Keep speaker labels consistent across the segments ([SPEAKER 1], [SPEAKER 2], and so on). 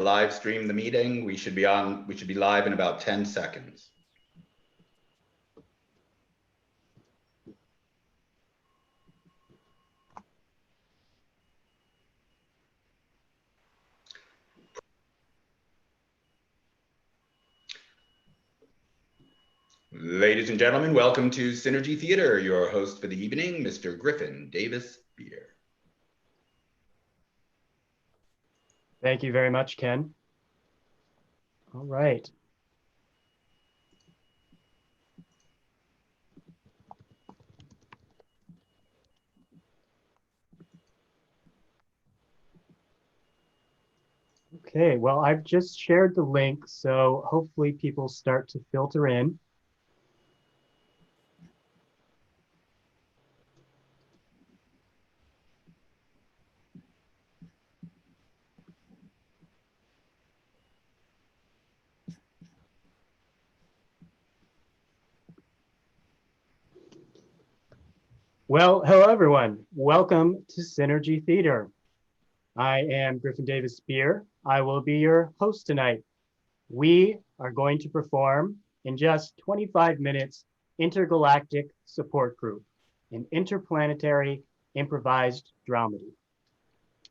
[SPEAKER 1] live stream the meeting. We should be live in about 10 seconds. Ladies and gentlemen, welcome to Synergy Theater. Your host for the evening, Mr. Griffin Davis Beer.
[SPEAKER 2] Thank you very much, Ken. All right. Okay, well, I've just shared the link, so hopefully people start to filter in. Well, hello, everyone. Welcome to Synergy Theater. I am Griffin Davis Spear. I will be your host tonight. We are going to perform in just 25 minutes Intergalactic Support Group, an interplanetary improvised dramedy.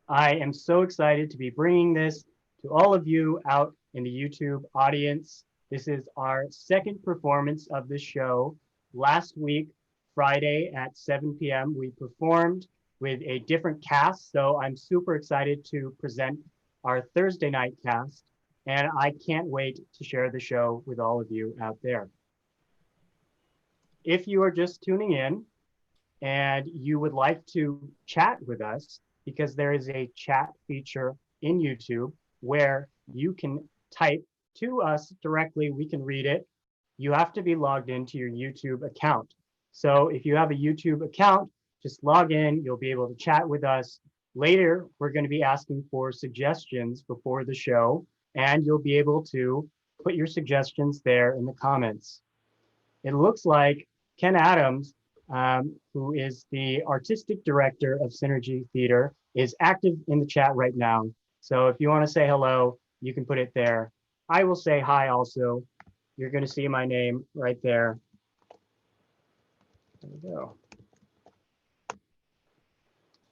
[SPEAKER 2] I am so excited to be bringing this to all of you out in the YouTube audience. This is our second performance of this show. Last week, Friday at 7 p.m., we performed with a different cast. So I'm super excited to present our Thursday night cast. And I can't wait to share the show with all of you out there. If you are just tuning in and you would like to chat with us, because there is a chat feature in YouTube where you can type to us directly, we can read it. You have to be logged into your YouTube account. So if you have a YouTube account, just log in, you'll be able to chat with us. Later, we're going to be asking for suggestions before the show, and you'll be able to put your suggestions there in the comments. It looks like Ken Adams, who is the artistic director of Synergy Theater, is active in the chat right now. So if you want to say hello, you can put it there. I will say hi also. You're going to see my name right there. There we go.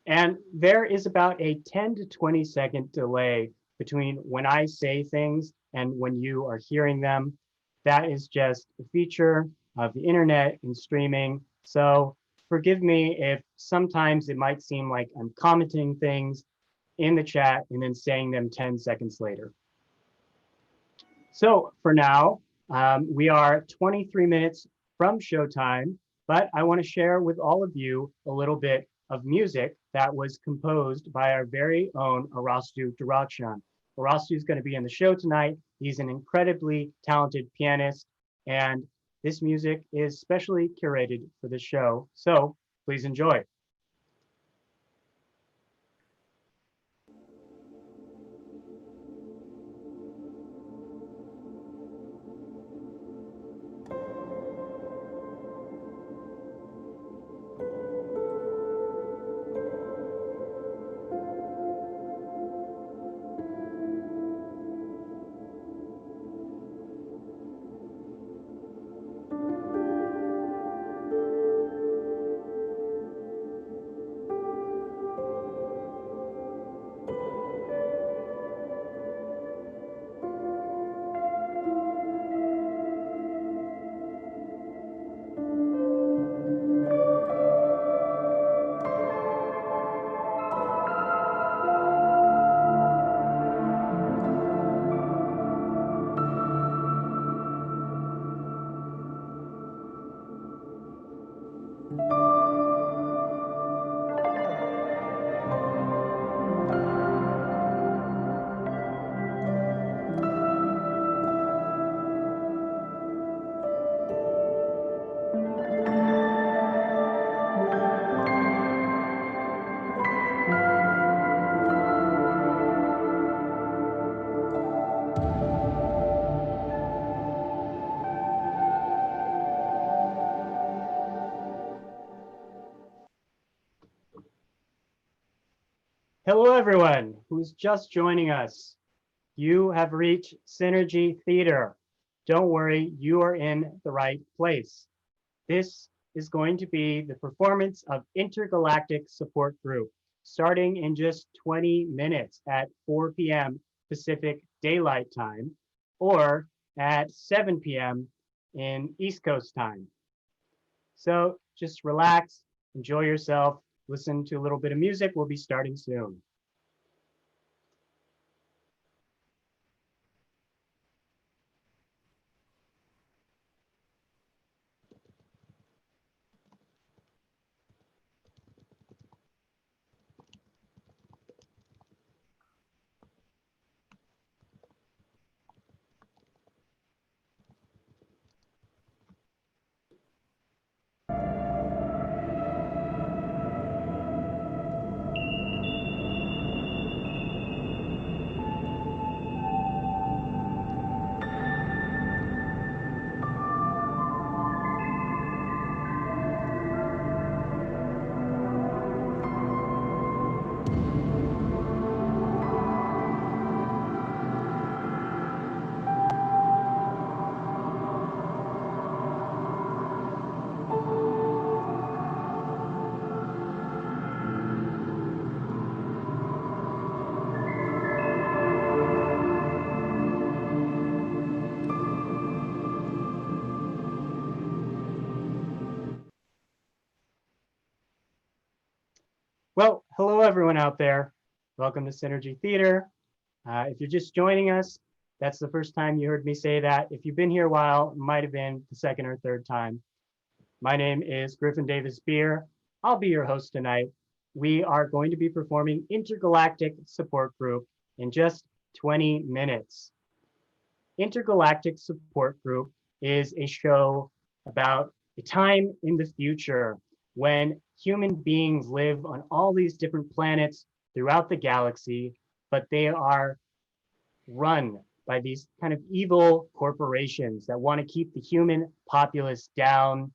[SPEAKER 2] And there is about a 10 to 20 second delay between when I say things and when you are hearing them. That is just a feature of the internet and streaming. So forgive me if sometimes it might seem like I'm commenting things in the chat and then saying them 10 seconds later. So for now, we are 23 minutes from showtime, but I want to share with all of you a little bit of music that was composed by our very own Arastu Durakshan. Arastu is going to be in the show tonight. He's an incredibly talented pianist, and this music is specially curated for the show. So please enjoy. Hello, everyone who's just joining us. You have reached Synergy Theater. Don't worry, you are in the right place. This is going to be the performance of Intergalactic Support Group, starting in just 20 minutes at 4 p.m. Pacific Daylight Time, or at 7 p.m. in East Coast time. So just relax, enjoy yourself, listen to a little bit of music. We'll be starting soon. Well, hello everyone out there. Welcome to Synergy Theater. If you're just joining us, that's the first time you heard me say that. If you've been here a while, it might have been the second or third time. My name is Griffin Davis Beer. I'll be your host tonight. We are going to be performing Intergalactic Support Group in just 20 minutes. Intergalactic Support Group is a show about a time in the future when human beings live on all these different planets throughout the galaxy, but they are run by these kind of evil corporations that want to keep the human populace down.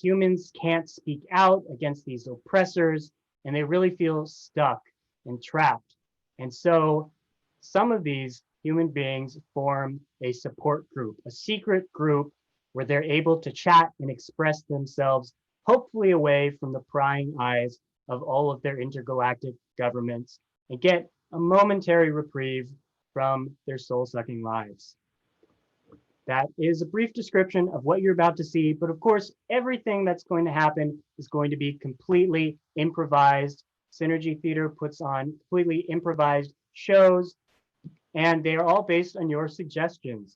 [SPEAKER 2] Humans can't speak out against these oppressors, and they really feel stuck and trapped. And so some of these human beings form a support group, a secret group where they're able to chat and express themselves, hopefully away from the prying eyes of all of their intergalactic governments, and get a momentary reprieve from their soul-sucking lives. That is a brief description of what you're about to see, but of course, everything that's going to happen is going to be completely improvised. Synergy Theater puts on completely improvised shows, and they are all based on your suggestions.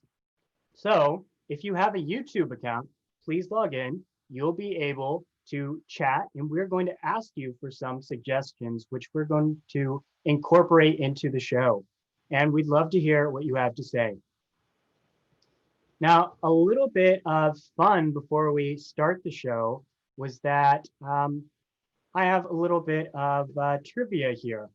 [SPEAKER 2] So if you have a YouTube account, please log in. You'll be able to chat, and we're going to ask you for some suggestions, which we're going to incorporate into the show. And we'd love to hear what you have to say. Now, a little bit of fun before we start the show was that I have a little bit of trivia here.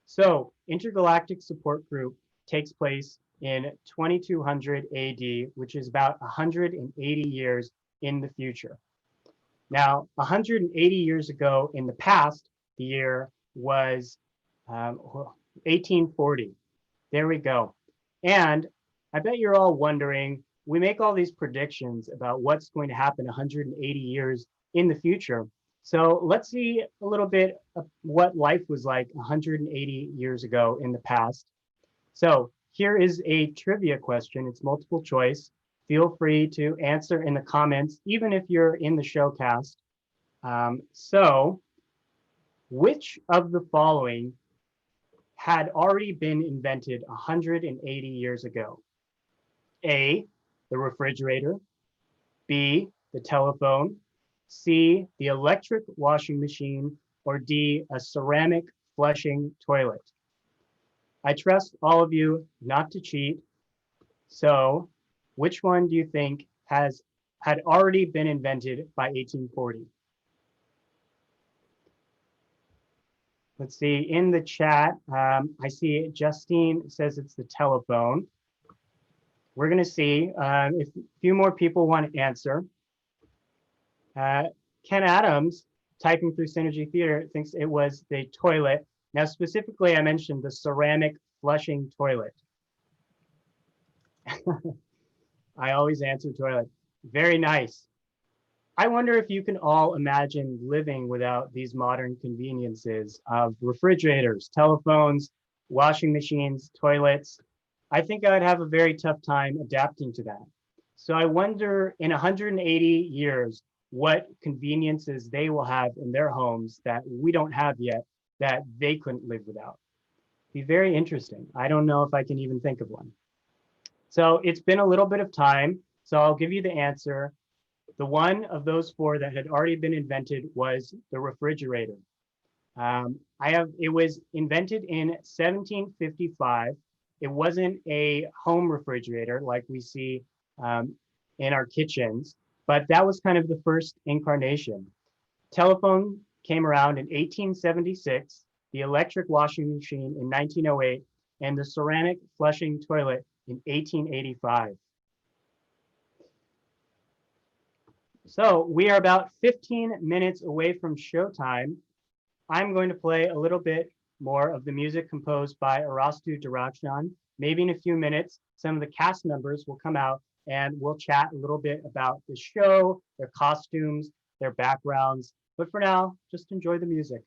[SPEAKER 2] So Intergalactic Support Group takes place in 2200 AD, which is about 180 years in the future. Now, 180 years ago in the past, the year was 1840. There we go. And I bet you're all wondering, we make all these predictions about what's going to happen 180 years in the future. So let's see a little bit of what life was like 180 years ago in the past. So here is a trivia question. It's multiple choice. Feel free to answer in the comments, even if you're in the showcast. So which of the following had already been invented 180 years ago? A, the refrigerator, B, the telephone, C, the electric washing machine, or D, a ceramic flushing toilet. I trust all of you not to cheat. So which one do you think had already been invented by 1840? Let's see, in the chat, I see Justine says it's the telephone. We're gonna see if a few more people want to answer. Ken Adams, typing through Synergy Theater, thinks it was the toilet. Now, specifically, I mentioned the ceramic flushing toilet. I always answer toilet. Very nice. I wonder if you can all imagine living without these modern conveniences of refrigerators, telephones, washing machines, toilets. I think I'd have a very tough time adapting to that. So I wonder in 180 years, what conveniences they will have in their homes that we don't have yet that they couldn't live without. Be very interesting. I don't know if I can even think of one. So it's been a little bit of time. So I'll give you the answer. The one of those four that had already been invented was the refrigerator. It was invented in 1755. It wasn't a home refrigerator like we see um, in our kitchens, but that was kind of the first incarnation. Telephone came around in 1876, the electric washing machine in 1908, and the ceramic flushing toilet in 1885. So we are about 15 minutes away from showtime. I'm going to play a little bit more of the music composed by Arastu Darakshan. Maybe in a few minutes, some of the cast members will come out and we'll chat a little bit about the show, their costumes, their backgrounds. But for now, just enjoy the music.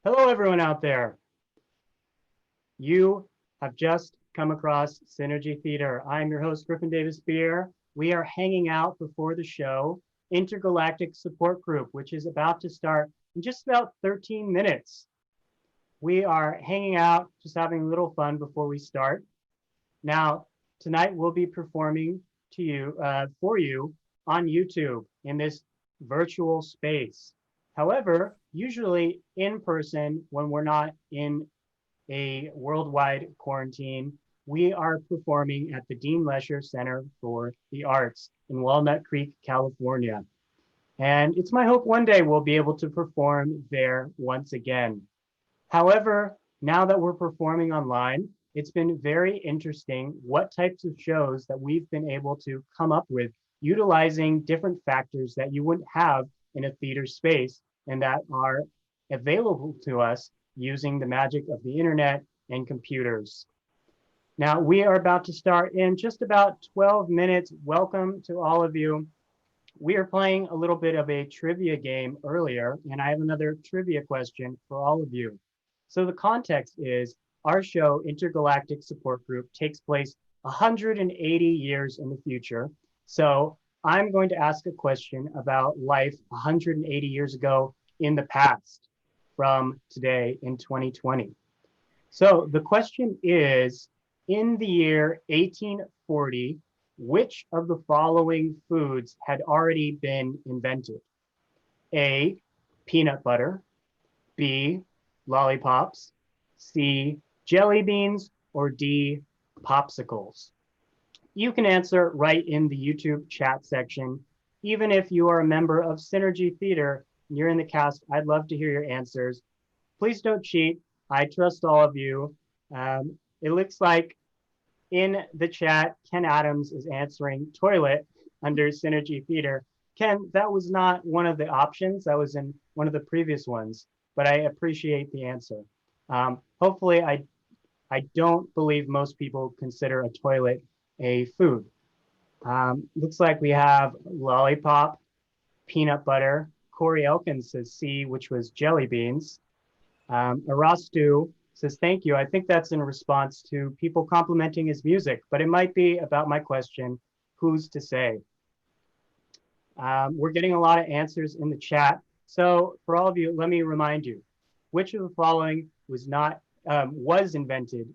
[SPEAKER 2] Hello, everyone out there. You have just come across Synergy Theater. I'm your host, Griffin Davis Beer. We are hanging out before the show, Intergalactic Support Group, which is about to start in just about 13 minutes. We are hanging out, just having a little fun before we start. Now, tonight we'll be performing for you on YouTube in this virtual space. However, usually in person, when we're not in a worldwide quarantine, we are performing at the Dean Lesher Center for the Arts in Walnut Creek, California. And it's my hope one day we'll be able to perform there once again. However, now that we're performing online, it's been very interesting what types of shows that we've been able to come up with utilizing different factors that you wouldn't have in a theater space and that are available to us using the magic of the internet and computers. Now, we are about to start in just about 12 minutes. Welcome to all of you. We are playing a little bit of a trivia game earlier, and I have another trivia question for all of you. So the context is our show, Intergalactic Support Group, takes place 180 years in the future. So I'm going to ask a question about life 180 years ago in the past from today in 2020. So the question is, in the year 1840, which of the following foods had already been invented? A, peanut butter, B, lollipops, C, jelly beans, or D, popsicles? You can answer right in the YouTube chat section. Even if you are a member of Synergy Theater and you're in the cast, I'd love to hear your answers. Please don't cheat. I trust all of you. It looks like in the chat, Ken Adams is answering toilet under Synergy Theater. Ken, that was not one of the options. That was in one of the previous ones, but I appreciate the answer. Hopefully, I don't believe most people consider a toilet a food. Looks like we have lollipop, peanut butter. Corey Elkins says C, which was jelly beans. Arastu says, thank you. I think that's in response to people complimenting his music, but it might be about my question, who's to say? We're getting a lot of answers in the chat. So for all of you, let me remind you, which of the following was invented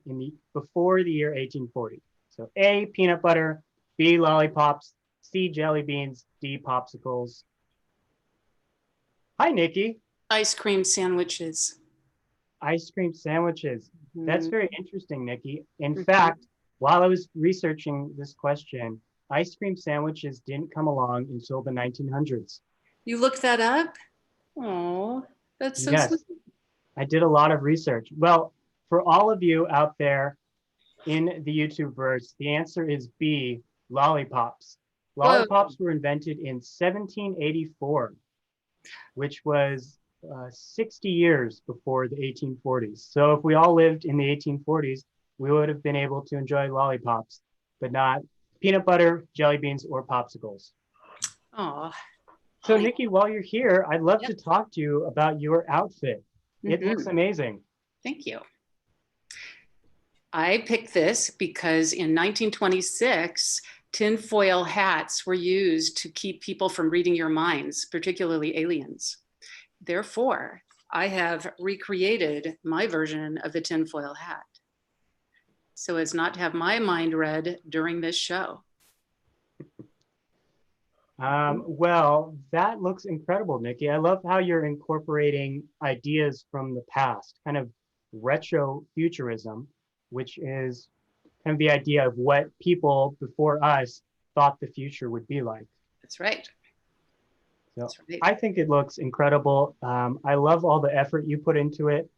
[SPEAKER 2] before the year 1840? So A, peanut butter, B, lollipops, C, jelly beans, D, popsicles. Hi, Nikki.
[SPEAKER 3] Ice cream sandwiches.
[SPEAKER 2] Ice cream sandwiches. That's very interesting, Nikki. In fact, while I was researching this question, ice cream sandwiches didn't come along until the 1900s.
[SPEAKER 3] You looked that up? Oh, that's so
[SPEAKER 2] Yes,
[SPEAKER 3] sweet.
[SPEAKER 2] I did a lot of research. Well, for all of you out there in the YouTube verse, the answer is B, lollipops. Lollipops were invented in 1784, which was 60 years before the 1840s. So if we all lived in the 1840s, we would have been able to enjoy lollipops, but not peanut butter, jelly beans, or popsicles.
[SPEAKER 3] Oh.
[SPEAKER 2] So Nikki, while you're here, I'd love to talk to you about your outfit. It looks amazing.
[SPEAKER 3] Thank you. I picked this because in 1926, tinfoil hats were used to keep people from reading your minds, particularly aliens. Therefore, I have recreated my version of the tinfoil hat so as not to have my mind read during this show.
[SPEAKER 2] Well, that looks incredible, Nikki. I love how you're incorporating ideas from the past, kind of retro futurism, which is kind of the idea of what people before us thought the future would be like.
[SPEAKER 3] That's right.
[SPEAKER 2] So
[SPEAKER 3] That's right.
[SPEAKER 2] I think it looks incredible. I love all the effort you put into it.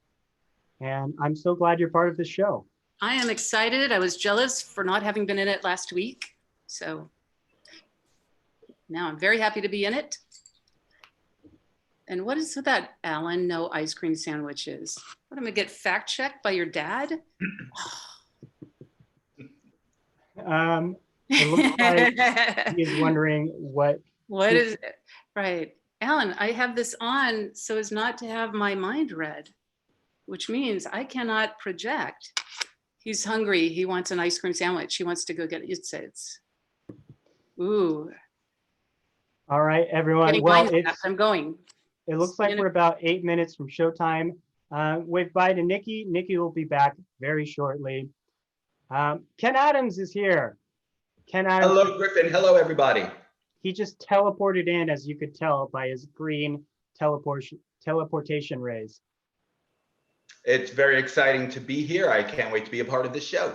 [SPEAKER 2] And I'm so glad you're part of the show.
[SPEAKER 3] I am excited. I was jealous for not having been in it last week. So now I'm very happy to be in it. And what is that, Alan? No ice cream sandwiches. What, am I gonna get fact checked by your dad?
[SPEAKER 2] It looks like he's wondering what
[SPEAKER 3] is it? Right. Alan, I have this on so as not to have my mind read, which means I cannot project. He's hungry. He wants an ice cream sandwich. He wants to go get it. It's ooh.
[SPEAKER 2] All right, everyone. Well,
[SPEAKER 3] I'm going.
[SPEAKER 2] It looks like we're about 8 minutes from showtime. Wave bye to Nikki. Nikki will be back very shortly. Ken Adams is here. Ken Adams.
[SPEAKER 1] Hello, Griffin. Hello, everybody.
[SPEAKER 2] He just teleported in, as you could tell by his green teleportation rays.
[SPEAKER 1] It's very exciting to be here. I can't wait to be a part of this show.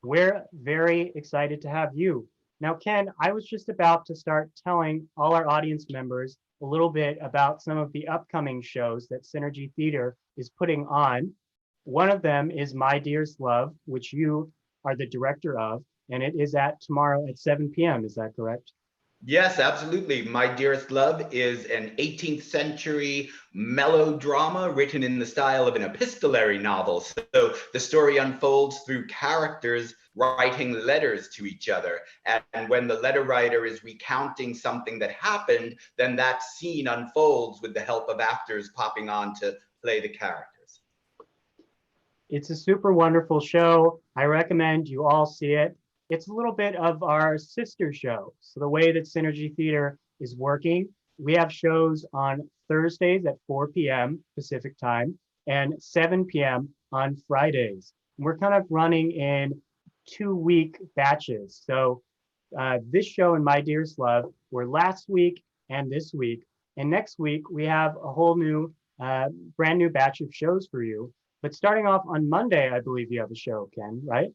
[SPEAKER 2] We're very excited to have you. Now, Ken, I was just about to start telling all our audience members a little bit about some of the upcoming shows that Synergy Theater is putting on. One of them is My Dearest Love, which you are the director of, and it is tomorrow at 7 p.m. Is that correct?
[SPEAKER 1] Yes, absolutely. My Dearest Love is an 18th century melodrama written in the style of an epistolary novel. So the story unfolds through characters writing letters to each other. And when the letter writer is recounting something that happened, then that scene unfolds with the help of actors popping on to play the characters.
[SPEAKER 2] It's a super wonderful show. I recommend you all see it. It's a little bit of our sister show. So the way that Synergy Theater is working, we have shows on Thursdays at 4 p.m. Pacific time and 7 p.m. on Fridays. We're kind of running in 2-week batches. So this show and My Dearest Love were last week and this week. And next week, we have a whole new, brand new batch of shows for you. But starting off on Monday, I believe you have a show, Ken, right?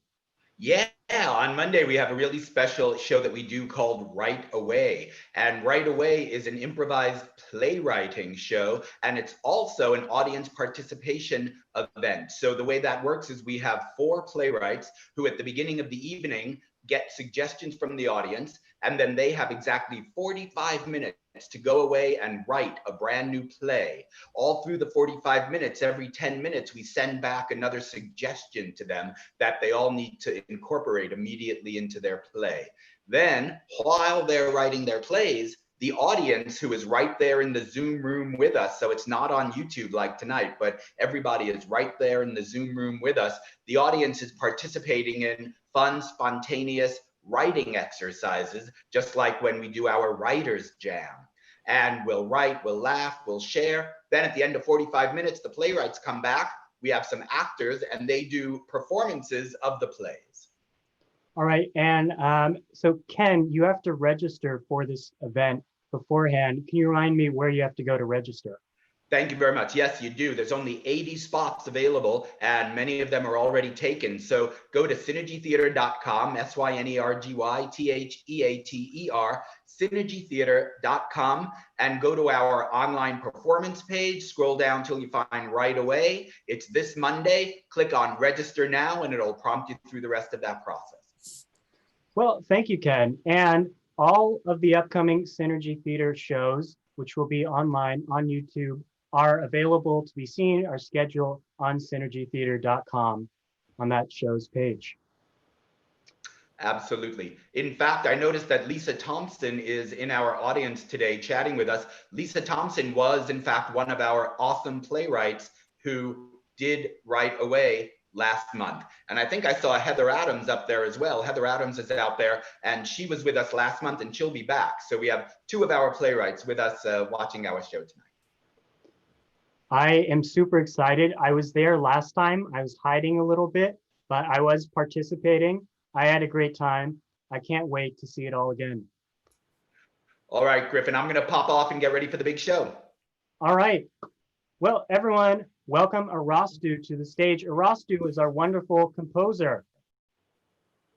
[SPEAKER 1] Yeah, on Monday we have a really special show that we do called Right Away. And Right Away is an improvised playwriting show, and it's also an audience participation event. So the way that works is we have 4 playwrights who at the beginning of the evening get suggestions from the audience, and then they have exactly 45 minutes to go away and write a brand new play. All through the 45 minutes, every 10 minutes, we send back another suggestion to them that they all need to incorporate immediately into their play. Then, while they're writing their plays, the audience who is right there in the Zoom room with us, so it's not on YouTube like tonight, but everybody is right there in the Zoom room with us. The audience is participating in fun, spontaneous writing exercises, just like when we do our writer's jam. And we'll write, we'll laugh, we'll share. Then at the end of 45 minutes, the playwrights come back. We have some actors and they do performances of the plays.
[SPEAKER 2] All right. And so, Ken, you have to register for this event beforehand. Can you remind me where you have to go to register?
[SPEAKER 1] Thank you very much. Yes, you do. There's only 80 spots available, and many of them are already taken. So go to synergytheater.com, synergytheater, synergytheater.com, and go to our online performance page. Scroll down till you find Right Away. It's this Monday. Click on Register Now, and it'll prompt you through the rest of that process.
[SPEAKER 2] Well, thank you, Ken. And all of the upcoming Synergy Theater shows, which will be online on YouTube, are available to be seen, are scheduled on synergytheater.com on that show's page.
[SPEAKER 1] Absolutely. In fact, I noticed that Lisa Thompson is in our audience today chatting with us. Lisa Thompson was, in fact, one of our awesome playwrights who did Right Away last month. And I think I saw Heather Adams up there as well. Heather Adams is out there, and she was with us last month, and she'll be back. So we have 2 of our playwrights with us watching our show tonight.
[SPEAKER 2] I am super excited. I was there last time. I was hiding a little bit, but I was participating. I had a great time. I can't wait to see it all again.
[SPEAKER 1] All right, Griffin, I'm going to pop off and get ready for the big show.
[SPEAKER 2] All right. Well, everyone, welcome Arastu to the stage. Arastu is our wonderful composer.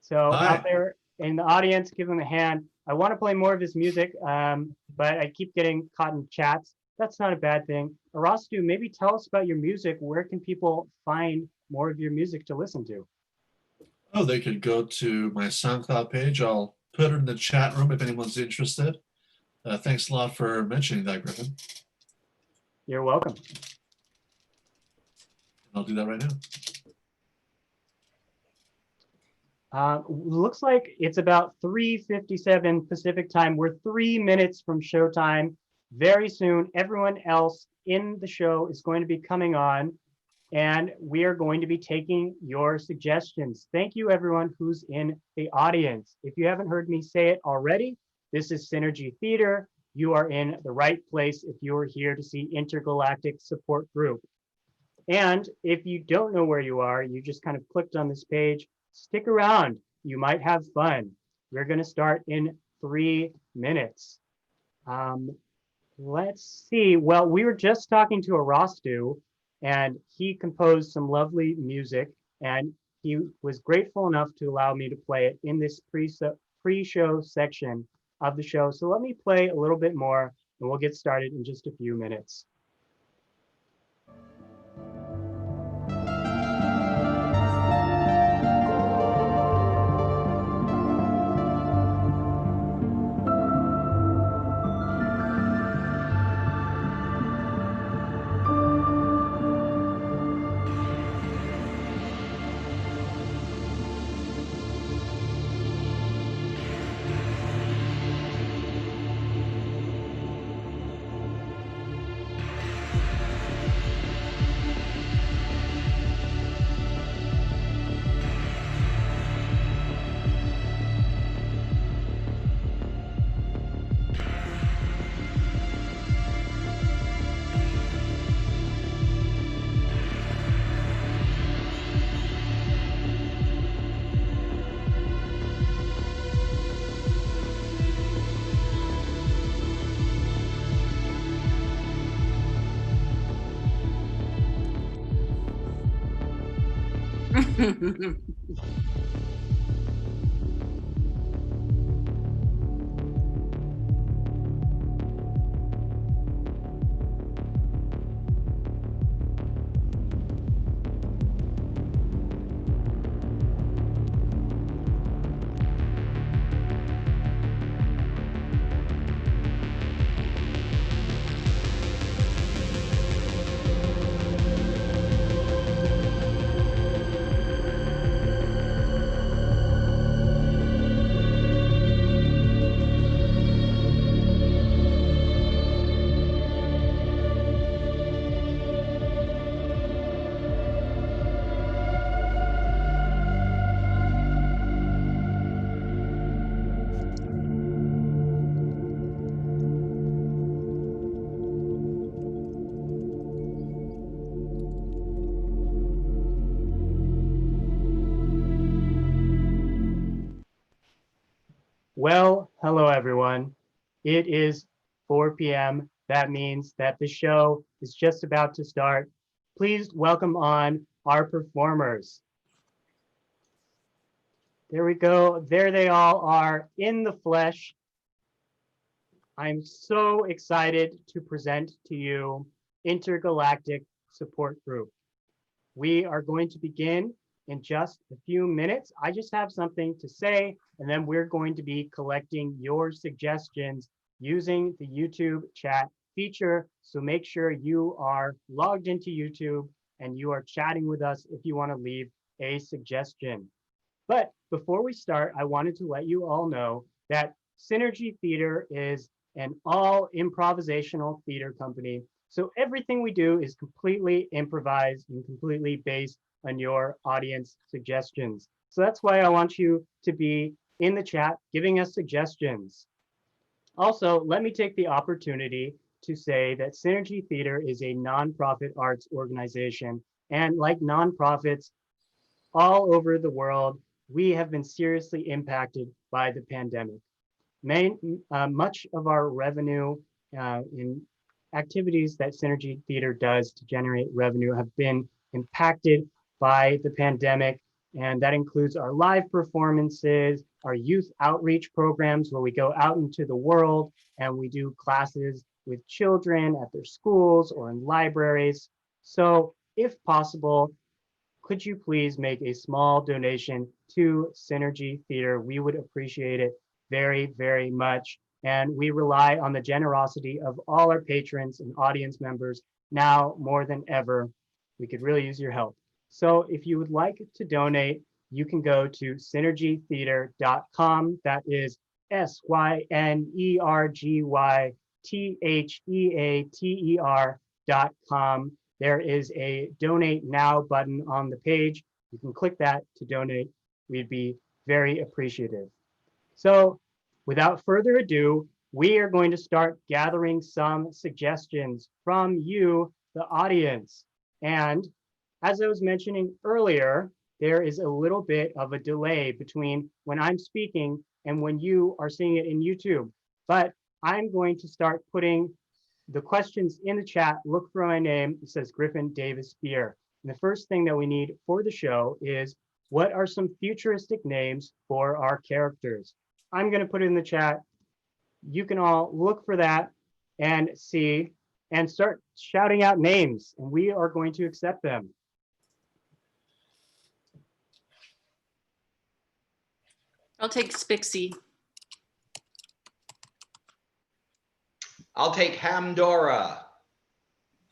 [SPEAKER 2] So
[SPEAKER 4] Hi.
[SPEAKER 2] out there in the audience, give him a hand. I want to play more of his music, but I keep getting caught in chats. That's not a bad thing. Arastu, maybe tell us about your music. Where can people find more of your music to listen to?
[SPEAKER 4] Oh, they could go to my SoundCloud page. I'll put it in the chat room if anyone's interested. Thanks a lot for mentioning that, Griffin.
[SPEAKER 2] You're welcome.
[SPEAKER 4] I'll do that right now.
[SPEAKER 2] Looks like it's about 3:57 Pacific time. We're 3 minutes from showtime. Very soon, everyone else in the show is going to be coming on, and we are going to be taking your suggestions. Thank you, everyone who's in the audience. If you haven't heard me say it already, this is Synergy Theater. You are in the right place if you are here to see Intergalactic Support Group. And if you don't know where you are, you just kind of clicked on this page, stick around. You might have fun. We're going to start in 3 minutes. Let's see. Well, we were just talking to Arastu, and he composed some lovely music, and he was grateful enough to allow me to play it in this pre-show section of the show. So let me play a little bit more, and we'll get started in just a few minutes. Well, hello everyone. It is 4 p.m. That means that the show is just about to start. Please welcome on our performers. There we go. There they all are in the flesh. I'm so excited to present to you Intergalactic Support Group. We are going to begin in just a few minutes. I just have something to say, and then we're going to be collecting your suggestions using the YouTube chat feature. So make sure you are logged into YouTube and you are chatting with us if you want to leave a suggestion. But before we start, I wanted to let you all know that Synergy Theater is an all improvisational theater company. So everything we do is completely improvised and completely based on your audience suggestions. So that's why I want you to be in the chat giving us suggestions. Also, let me take the opportunity to say that Synergy Theater is a nonprofit arts organization. And like nonprofits all over the world, we have been seriously impacted by the pandemic. Much of our revenue in activities that Synergy Theater does to generate revenue have been impacted by the pandemic. And that includes our live performances, our youth outreach programs where we go out into the world and we do classes with children at their schools or in libraries. So if possible, could you please make a small donation to Synergy Theater? We would appreciate it very, very much. And we rely on the generosity of all our patrons and audience members now more than ever. We could really use your help. So if you would like to donate, you can go to synergytheater.com. That is synergytheater.com. There is a donate now button on the page. You can click that to donate. We'd be very appreciative. So without further ado, we are going to start gathering some suggestions from you, the audience. And as I was mentioning earlier, there is a little bit of a delay between when I'm speaking and when you are seeing it in YouTube. But I'm going to start putting the questions in the chat. Look for my name. It says Griffin Davis Beer. And the first thing that we need for the show is, what are some futuristic names for our characters? I'm going to put it in the chat. You can all look for that and see and start shouting out names, and we are going to accept them.
[SPEAKER 3] I'll take Spixie.
[SPEAKER 1] I'll take Hamdora.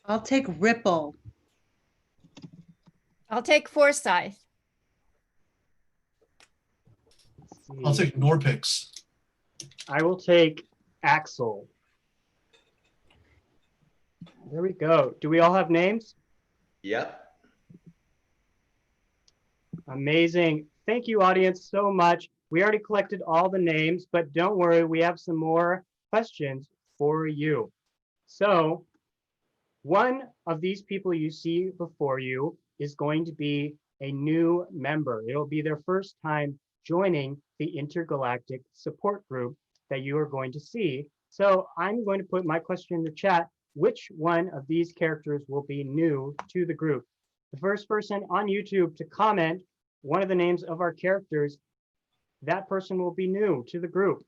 [SPEAKER 5] I'll take Ripple.
[SPEAKER 6] I'll take Forsyth.
[SPEAKER 4] I'll take Norpix.
[SPEAKER 2] I will take Axel. There we go. Do we all have names?
[SPEAKER 1] Yep.
[SPEAKER 2] Amazing. Thank you, audience, so much. We already collected all the names, but don't worry, we have some more questions for you. So one of these people you see before you is going to be a new member. It'll be their first time joining the Intergalactic Support Group that you are going to see. So I'm going to put my question in the chat. Which one of these characters will be new to the group? The first person on YouTube to comment one of the names of our characters, that person will be new to the group.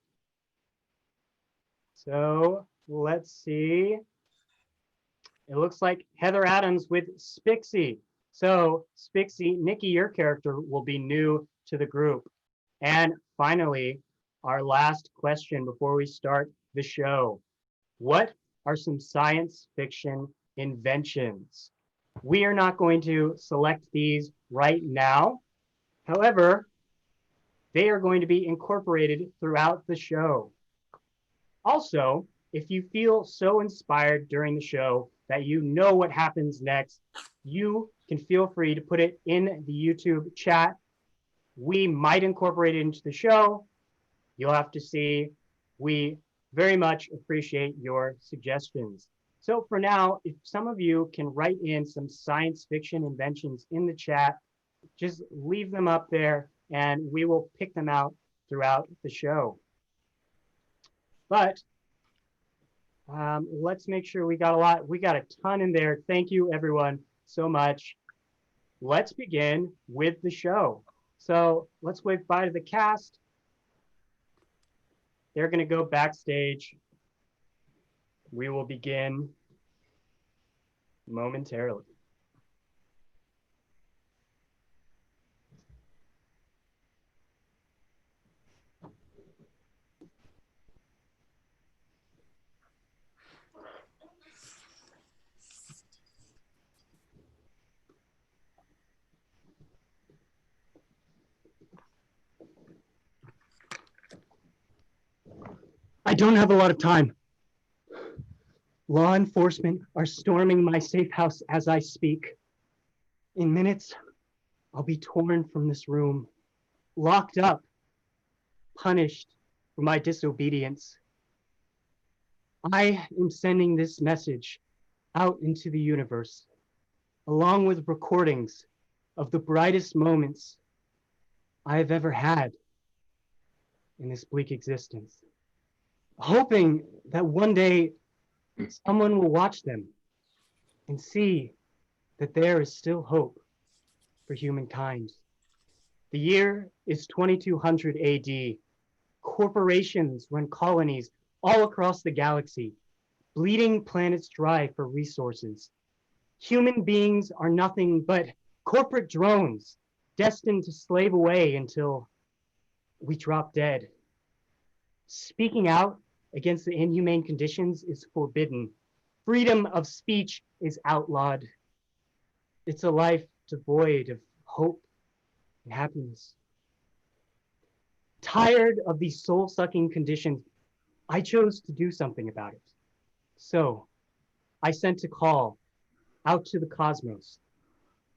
[SPEAKER 2] So let's see. It looks like Heather Adams with Spixie. So Spixie, Nikki, your character will be new to the group. And finally, our last question before we start the show. What are some science fiction inventions? We are not going to select these right now. However, they are going to be incorporated throughout the show. Also, if you feel so inspired during the show that you know what happens next, you can feel free to put it in the YouTube chat. We might incorporate it into the show. You'll have to see. We very much appreciate your suggestions. So for now, if some of you can write in some science fiction inventions in the chat, just leave them up there and we will pick them out throughout the show. But let's make sure we got a ton in there. Thank you everyone so much. Let's begin with the show. So let's wave bye to the cast. They're gonna go backstage. We will begin momentarily. I don't have a lot of time. Law enforcement are storming my safe house as I speak. In minutes, I'll be torn from this room, locked up, punished for my disobedience. I am sending this message out into the universe, along with recordings of the brightest moments I have ever had in this bleak existence, hoping that one day someone will watch them and see that there is still hope for humankind. The year is 2200 AD. Corporations run colonies all across the galaxy, bleeding planets dry for resources. Human beings are nothing but corporate drones destined to slave away until we drop dead. Speaking out against the inhumane conditions is forbidden. Freedom of speech is outlawed. It's a life devoid of hope and happiness. Tired of these soul-sucking conditions, I chose to do something about it. So I sent a call out to the cosmos,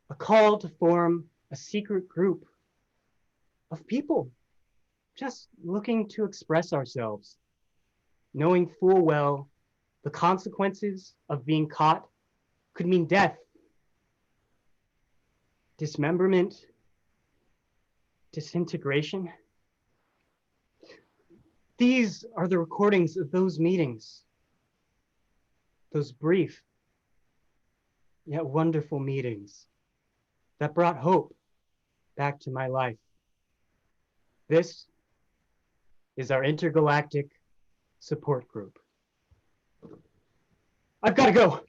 [SPEAKER 2] a call to form a secret group of people just looking to express ourselves, knowing full well the consequences of being caught could mean death, dismemberment, disintegration. These are the recordings of those meetings, those brief yet wonderful meetings that brought hope back to my life. This is our intergalactic support group. I've got to go.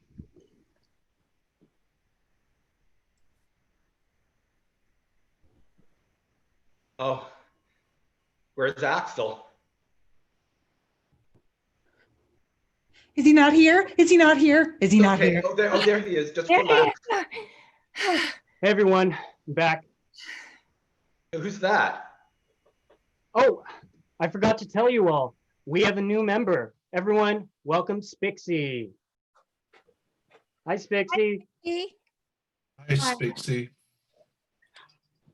[SPEAKER 1] Oh, where's Axel?
[SPEAKER 5] Is he not here? Is he not here? Is he not
[SPEAKER 1] Okay.
[SPEAKER 5] here?
[SPEAKER 1] Oh, there he is. Just
[SPEAKER 5] There he
[SPEAKER 1] relax.
[SPEAKER 2] Hey everyone, I'm back.
[SPEAKER 1] Who's that?
[SPEAKER 2] Oh, I forgot to tell you all, we have a new member. Everyone, welcome Spixie. Hi, Spixie.
[SPEAKER 4] Hi, Spixie.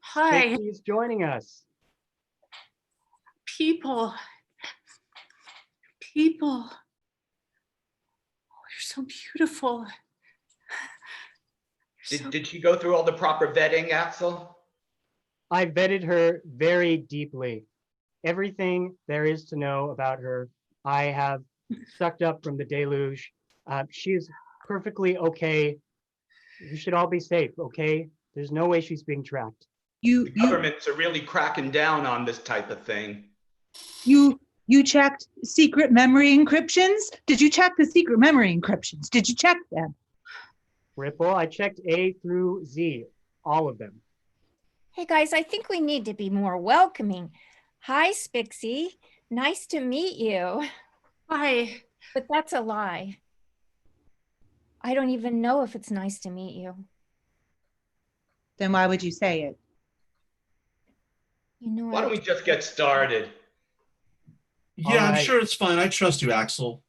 [SPEAKER 3] Hi,
[SPEAKER 2] Spixie is joining us.
[SPEAKER 3] people. People. Oh, you're so beautiful. You're so-
[SPEAKER 1] Did she go through all the proper vetting, Axel?
[SPEAKER 2] I vetted her very deeply. Everything there is to know about her, I have sucked up from the deluge. She is perfectly okay You should all be safe, okay? There's no way she's being tracked.
[SPEAKER 5] You
[SPEAKER 1] The governments are really cracking down on this type of thing.
[SPEAKER 5] you checked secret memory encryptions? Did you check the secret memory encryptions? Did you check them?
[SPEAKER 2] Ripple, I checked A through Z, all of them.
[SPEAKER 6] Hey guys, I think we need to be more welcoming. Hi, Spixie. Nice to meet you.
[SPEAKER 3] Hi.
[SPEAKER 6] But that's a lie. I don't even know if it's nice to meet you.
[SPEAKER 5] Then why would you say it?
[SPEAKER 6] You know,
[SPEAKER 1] Why don't we just get started?
[SPEAKER 4] Yeah, I'm
[SPEAKER 2] Alright.
[SPEAKER 4] sure it's fine. I trust you, Axel.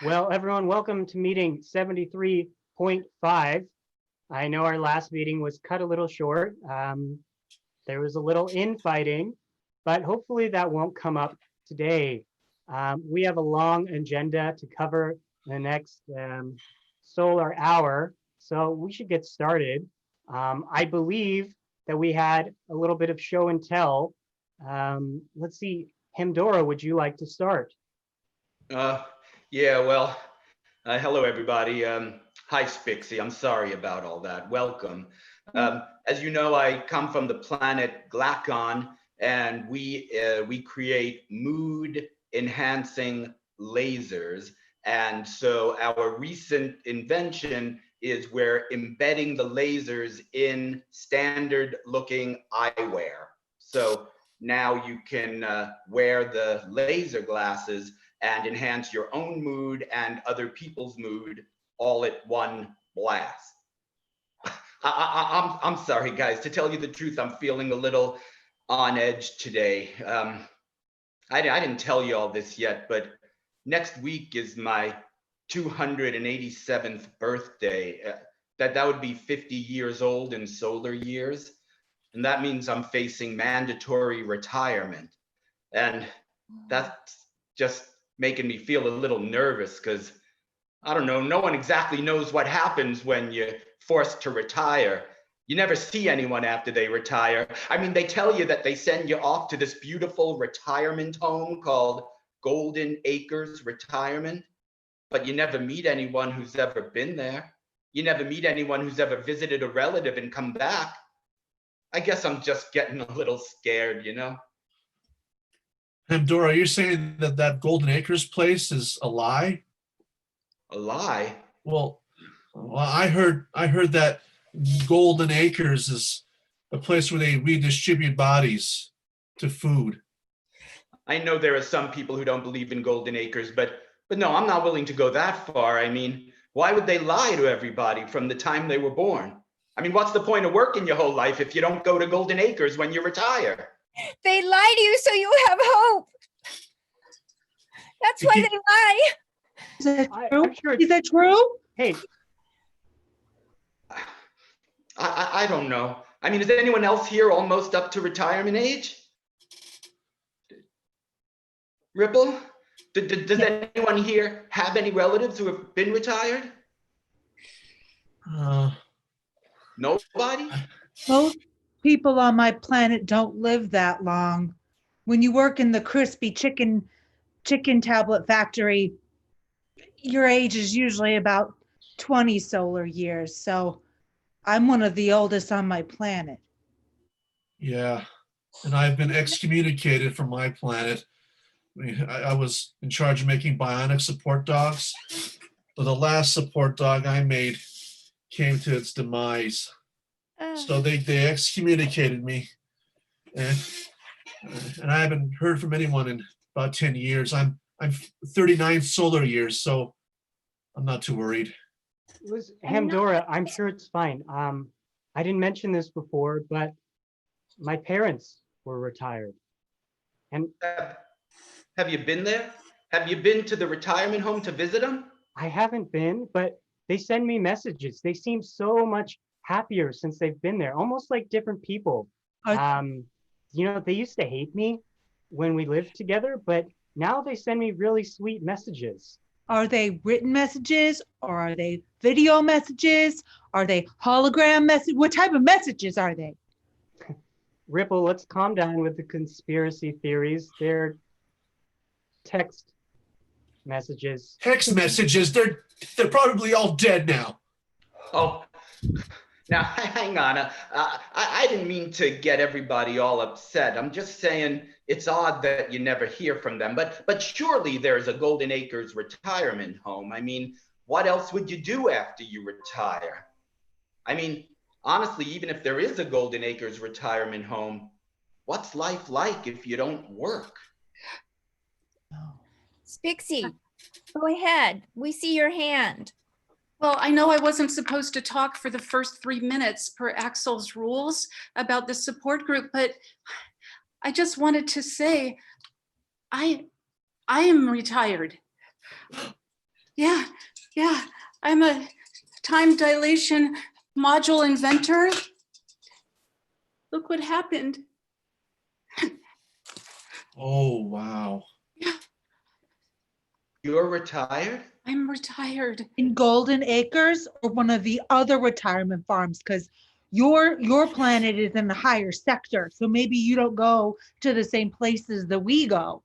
[SPEAKER 2] Well, everyone, welcome to meeting 73.5. I know our last meeting was cut a little short. There was a little infighting, but hopefully that won't come up today. We have a long agenda to cover the next solar hour, so we should get started. I believe that we had a little bit of show and tell. Let's see, Hemdora, would you like to start?
[SPEAKER 1] Yeah, well, hello, everybody. Hi, Spixie. I'm sorry about all that. Welcome. As you know, I come from the planet Glacon, and we create mood-enhancing lasers. And so our recent invention is we're embedding the lasers in standard-looking eyewear. So now you can wear the laser glasses and enhance your own mood and other people's mood all at one blast. I'm sorry, guys. To tell you the truth, I'm feeling a little on edge today. I didn't tell you all this yet, but next week is my 287th birthday. That would be 50 years old in solar years. And that means I'm facing mandatory retirement. And that's just making me feel a little nervous because, I don't know, no one exactly knows what happens when you're forced to retire. You never see anyone after they retire. I mean, they tell you that they send you off to this beautiful retirement home called Golden Acres Retirement, but you never meet anyone who's ever been there. You never meet anyone who's ever visited a relative and come back. I guess I'm just getting a little scared, you know?
[SPEAKER 4] Hemdora, are you saying that that Golden Acres place is a lie?
[SPEAKER 1] A lie?
[SPEAKER 4] Well, I heard that Golden Acres is a place where they redistribute bodies to food.
[SPEAKER 1] I know there are some people who don't believe in Golden Acres, but no, I'm not willing to go that far. I mean, why would they lie to everybody from the time they were born? I mean, what's the point of working your whole life if you don't go to Golden Acres when you retire?
[SPEAKER 6] they lie to you so you have hope. That's why they lie.
[SPEAKER 5] Is that
[SPEAKER 2] I'm
[SPEAKER 5] true?
[SPEAKER 2] sure
[SPEAKER 5] Is that true?
[SPEAKER 2] Hey,
[SPEAKER 1] I don't know. I mean, is anyone else here almost up to retirement age? Ripple? Does anyone here have any relatives who have been retired? Nobody?
[SPEAKER 5] Most people on my planet don't live that long. When you work in the crispy chicken tablet factory, your age is usually about 20 solar years. So I'm one of the oldest on my planet.
[SPEAKER 4] Yeah, and I've been excommunicated from my planet. I mean, I was in charge of making bionic support dogs, but the last support dog I made came to its demise. So they excommunicated me, and I haven't heard from anyone in about 10 years. I'm 39 solar years, so I'm not too worried.
[SPEAKER 2] Hemdora, I'm sure it's fine. I didn't mention this before, but my parents were retired. And
[SPEAKER 1] Have you been there? Have you been to the retirement home to visit them?
[SPEAKER 2] I haven't been, but they send me messages. They seem so much happier since they've been there, almost like different people. You know, they used to hate me when we lived together, but now they send me really sweet messages.
[SPEAKER 5] Are they written messages or are they video messages? Are they hologram messages? What type of messages are they?
[SPEAKER 2] Ripple, let's calm down with the conspiracy theories. They're text messages.
[SPEAKER 4] Text messages, they're probably all dead now.
[SPEAKER 1] Oh, now hang on. I didn't mean to get everybody all upset. I'm just saying it's odd that you never hear from them. But surely there's a Golden Acres retirement home. I mean, what else would you do after you retire? I mean, honestly, even if there is a Golden Acres retirement home, what's life like if you don't work?
[SPEAKER 6] Spixie, go ahead. We see your hand.
[SPEAKER 3] Well, I know I wasn't supposed to talk for the first 3 minutes per Axel's rules about the support group, but I just wanted to say, I am retired. Yeah, I'm a time dilation module inventor. Look what happened.
[SPEAKER 4] Oh, wow.
[SPEAKER 1] You're retired?
[SPEAKER 3] I'm retired.
[SPEAKER 5] In Golden Acres or one of the other retirement farms? Because your planet is in the higher sector, so maybe you don't go to the same places that we go.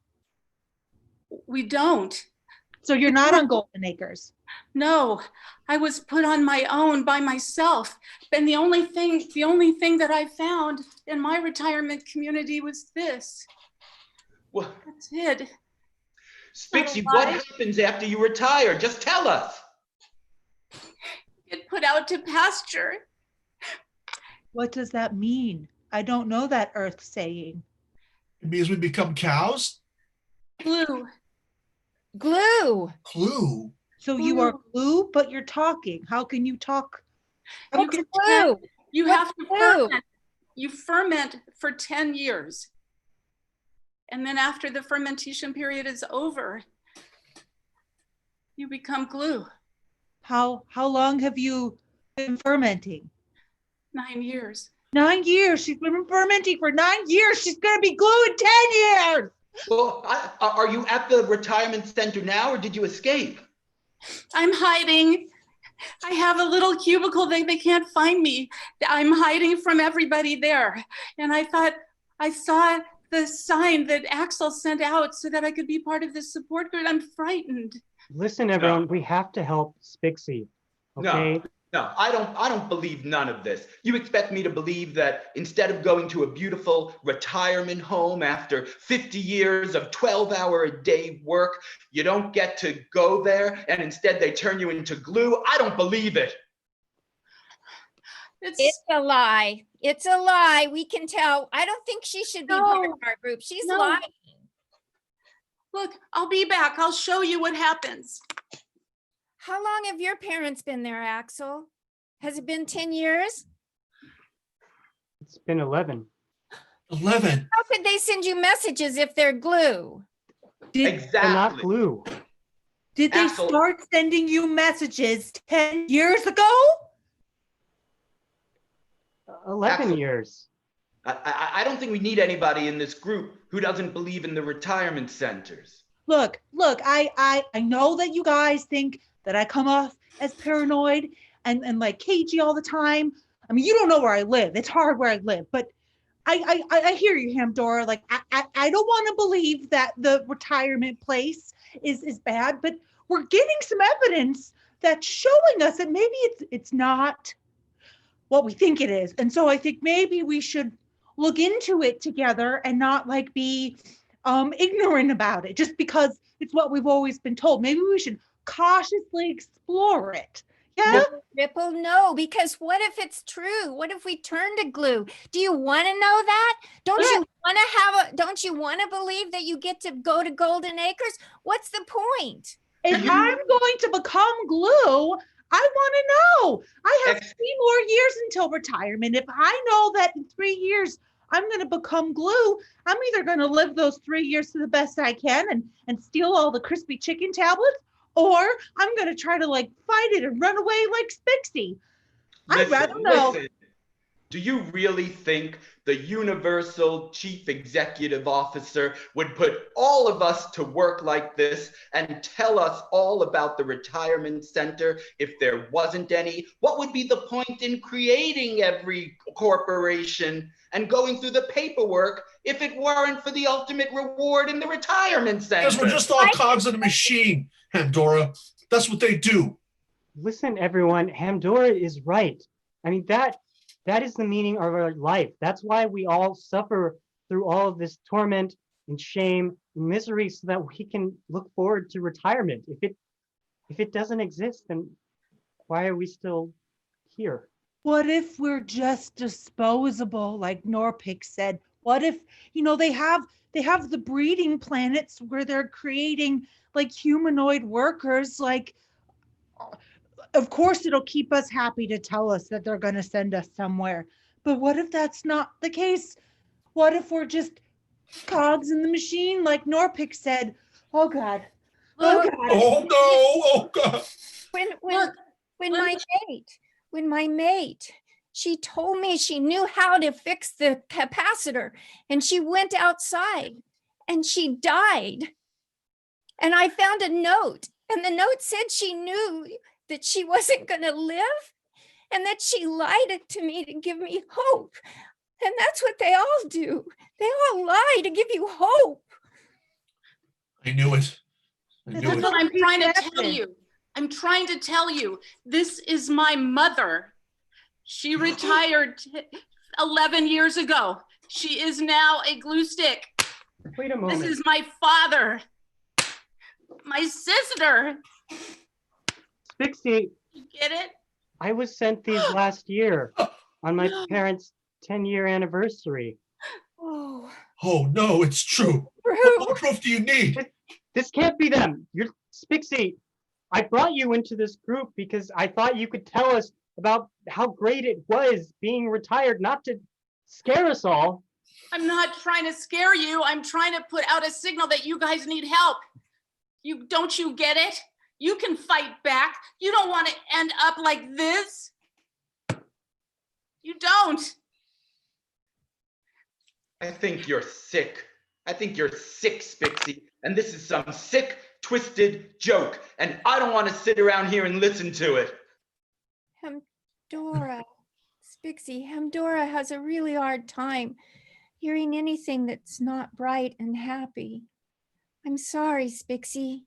[SPEAKER 3] We don't.
[SPEAKER 5] So you're not on Golden Acres.
[SPEAKER 3] No, I was put on my own by myself. And the only thing that I found in my retirement community was this.
[SPEAKER 1] Well,
[SPEAKER 3] That's it.
[SPEAKER 1] Spixie, what happens after you retire? Just tell us.
[SPEAKER 3] Get put out to pasture.
[SPEAKER 5] What does that mean? I don't know that Earth saying.
[SPEAKER 4] It means we become cows?
[SPEAKER 3] Glue.
[SPEAKER 6] Glue.
[SPEAKER 4] Clue.
[SPEAKER 5] So you are glue, but you're talking. How can you talk?
[SPEAKER 3] You
[SPEAKER 6] What's
[SPEAKER 3] can
[SPEAKER 6] glue?
[SPEAKER 3] You
[SPEAKER 6] What's
[SPEAKER 3] have to
[SPEAKER 6] glue?
[SPEAKER 3] ferment. You ferment for 10 years. And then after the fermentation period is over, you become glue.
[SPEAKER 5] How long have you been fermenting?
[SPEAKER 3] 9 years.
[SPEAKER 5] 9 years. She's been fermenting for 9 years. She's gonna be glue in 10 years.
[SPEAKER 1] Well, are you at the retirement center now, or did you escape?
[SPEAKER 3] I'm hiding. I have a little cubicle they can't find me. I'm hiding from everybody there. And I thought I saw the sign that Axel sent out so that I could be part of this support group. I'm frightened.
[SPEAKER 2] Listen, everyone, we have to help Spixie. Okay.
[SPEAKER 1] No, I don't believe none of this. You expect me to believe that instead of going to a beautiful retirement home after 50 years of 12-hour-a-day work, you don't get to go there and instead they turn you into glue? I don't believe it.
[SPEAKER 6] It's a lie. It's a lie. We can tell. I don't think she should be part of our group. She's lying.
[SPEAKER 3] Look, I'll be back. I'll show you what happens.
[SPEAKER 6] How long have your parents been there, Axel? Has it been 10 years?
[SPEAKER 2] It's been 11.
[SPEAKER 4] 11.
[SPEAKER 6] How could they send you messages if they're glue?
[SPEAKER 2] They're not
[SPEAKER 1] Exactly.
[SPEAKER 2] glue.
[SPEAKER 5] Did they
[SPEAKER 1] Axel.
[SPEAKER 5] start sending you messages 10 years ago?
[SPEAKER 2] 11
[SPEAKER 1] Axel.
[SPEAKER 2] years.
[SPEAKER 1] I don't think we need anybody in this group who doesn't believe in the retirement centers.
[SPEAKER 5] Look, I know that you guys think that I come off as paranoid and like cagey all the time. I mean, you don't know where I live. It's hard where I live, but I hear you, Hamdora. Like, I don't want to believe that the retirement place is bad, but we're getting some evidence that's showing us that maybe it's not what we think it is. And so I think maybe we should look into it together and not like be ignorant about it just because it's what we've always been told. Maybe we should cautiously explore it. Yeah.
[SPEAKER 6] No, Ripple, no, because what if it's true? What if we turn to glue? Do you want to know that? Don't you want to believe that you get to go to Golden Acres? What's the point?
[SPEAKER 5] If I'm going to become glue, I want to know. I have 3 more years until retirement. If I know that in 3 years I'm going to become glue, I'm either going to live those 3 years to the best I can and steal all the crispy chicken tablets, or I'm going to try to like fight it and run away like Spixie. I'd rather know.
[SPEAKER 1] Listen. Do you really think the Universal Chief Executive Officer would put all of us to work like this and tell us all about the retirement center if there wasn't any? What would be the point in creating every corporation and going through the paperwork if it weren't for the ultimate reward in the retirement center?
[SPEAKER 4] Because we're just all cogs in a machine, Pandora. That's what they do.
[SPEAKER 2] Listen, everyone, Hamdora is right. I mean, that is the meaning of our life. That's why we all suffer through all of this torment and shame and misery so that we can look forward to retirement. If it doesn't exist, then why are we still here?
[SPEAKER 5] What if we're just disposable, like Norpik said? What if, they have the breeding planets where they're creating like humanoid workers, like of course it'll keep us happy to tell us that they're going to send us somewhere. But what if that's not the case? What if we're just cogs in the machine, like Norpik said? Oh God. Oh
[SPEAKER 3] Look,
[SPEAKER 5] God.
[SPEAKER 4] Oh no! Oh God!
[SPEAKER 6] When
[SPEAKER 3] look,
[SPEAKER 6] when
[SPEAKER 3] let
[SPEAKER 6] my
[SPEAKER 3] me-
[SPEAKER 6] mate, she told me she knew how to fix the capacitor, and she went outside and she died. And I found a note, and the note said she knew that she wasn't going to live and that she lied to me to give me hope. And that's what they all do. They all lie to give you hope.
[SPEAKER 4] I knew it. I
[SPEAKER 5] This
[SPEAKER 4] knew
[SPEAKER 5] is
[SPEAKER 4] it.
[SPEAKER 5] what
[SPEAKER 3] I'm trying to tell
[SPEAKER 5] method.
[SPEAKER 3] you. I'm trying to tell you. This is my mother. She retired 11 years ago. She is now a glue stick.
[SPEAKER 2] Wait a
[SPEAKER 3] This
[SPEAKER 2] moment.
[SPEAKER 3] is my father. My sister.
[SPEAKER 2] Spixie,
[SPEAKER 3] You get it?
[SPEAKER 2] I was sent these last year on my parents' 10-year anniversary.
[SPEAKER 6] Oh,
[SPEAKER 4] Oh no, it's true. What
[SPEAKER 6] Rue.
[SPEAKER 4] more proof do you need?
[SPEAKER 2] This can't be them. You're Spixie. I brought you into this group because I thought you could tell us about how great it was being retired, not to scare us all.
[SPEAKER 3] I'm not trying to scare you. I'm trying to put out a signal that you guys need help. Don't you get it? You can fight back. You don't want to end up like this. You don't.
[SPEAKER 1] I think you're sick. I think you're sick, Spixie. And this is some sick, twisted joke. And I don't want to sit around here and listen to it.
[SPEAKER 6] Hamdora, Spixie, Hamdora has a really hard time hearing anything that's not bright and happy. I'm sorry, Spixie.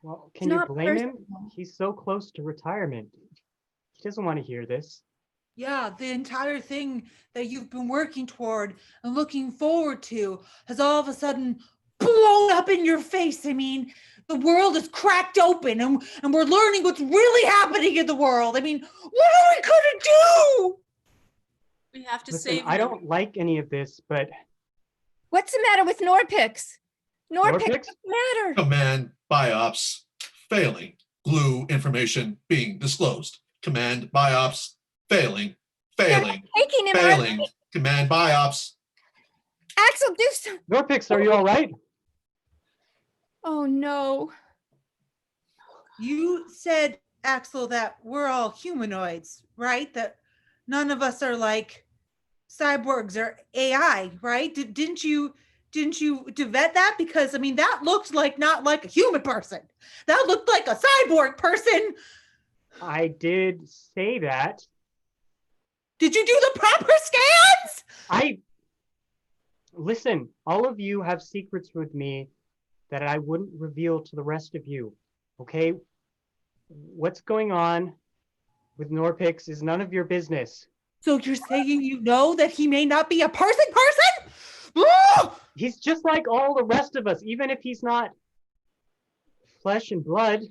[SPEAKER 2] Well,
[SPEAKER 6] It's
[SPEAKER 2] can you
[SPEAKER 6] not
[SPEAKER 2] blame him?
[SPEAKER 6] personal.
[SPEAKER 2] He's so close to retirement. He doesn't want to hear this.
[SPEAKER 5] Yeah, the entire thing that you've been working toward and looking forward to has all of a sudden blown up in your face. I mean, the world is cracked open and we're learning what's really happening in the world. I mean, what are we gonna do?
[SPEAKER 3] We have to
[SPEAKER 2] Listen,
[SPEAKER 3] save
[SPEAKER 2] I
[SPEAKER 3] you.
[SPEAKER 2] don't like any of this, but
[SPEAKER 6] What's the matter with Norpix? Norpix,
[SPEAKER 2] Norpix?
[SPEAKER 6] what's the matter?
[SPEAKER 4] Command BIOPS failing. Glue information being disclosed. Command BIOPS failing. Failing.
[SPEAKER 6] Taking him
[SPEAKER 4] Failing.
[SPEAKER 6] out.
[SPEAKER 4] Command BIOPS.
[SPEAKER 6] Axel, do some.
[SPEAKER 2] Norpix, are you all right?
[SPEAKER 6] Oh no.
[SPEAKER 5] You said, Axel, that we're all humanoids, right? That none of us are like cyborgs or AI, right? Didn't you vet that? Because I mean, that looked like not like a human person. That looked like a cyborg person.
[SPEAKER 2] I did say that.
[SPEAKER 5] Did you do the proper scans?
[SPEAKER 2] Listen, all of you have secrets with me that I wouldn't reveal to the rest of you, okay? What's going on with Norpix is none of your business.
[SPEAKER 5] So you're saying you know that he may not be a person? Ah!
[SPEAKER 2] He's just like all the rest of us, even if he's not flesh and blood.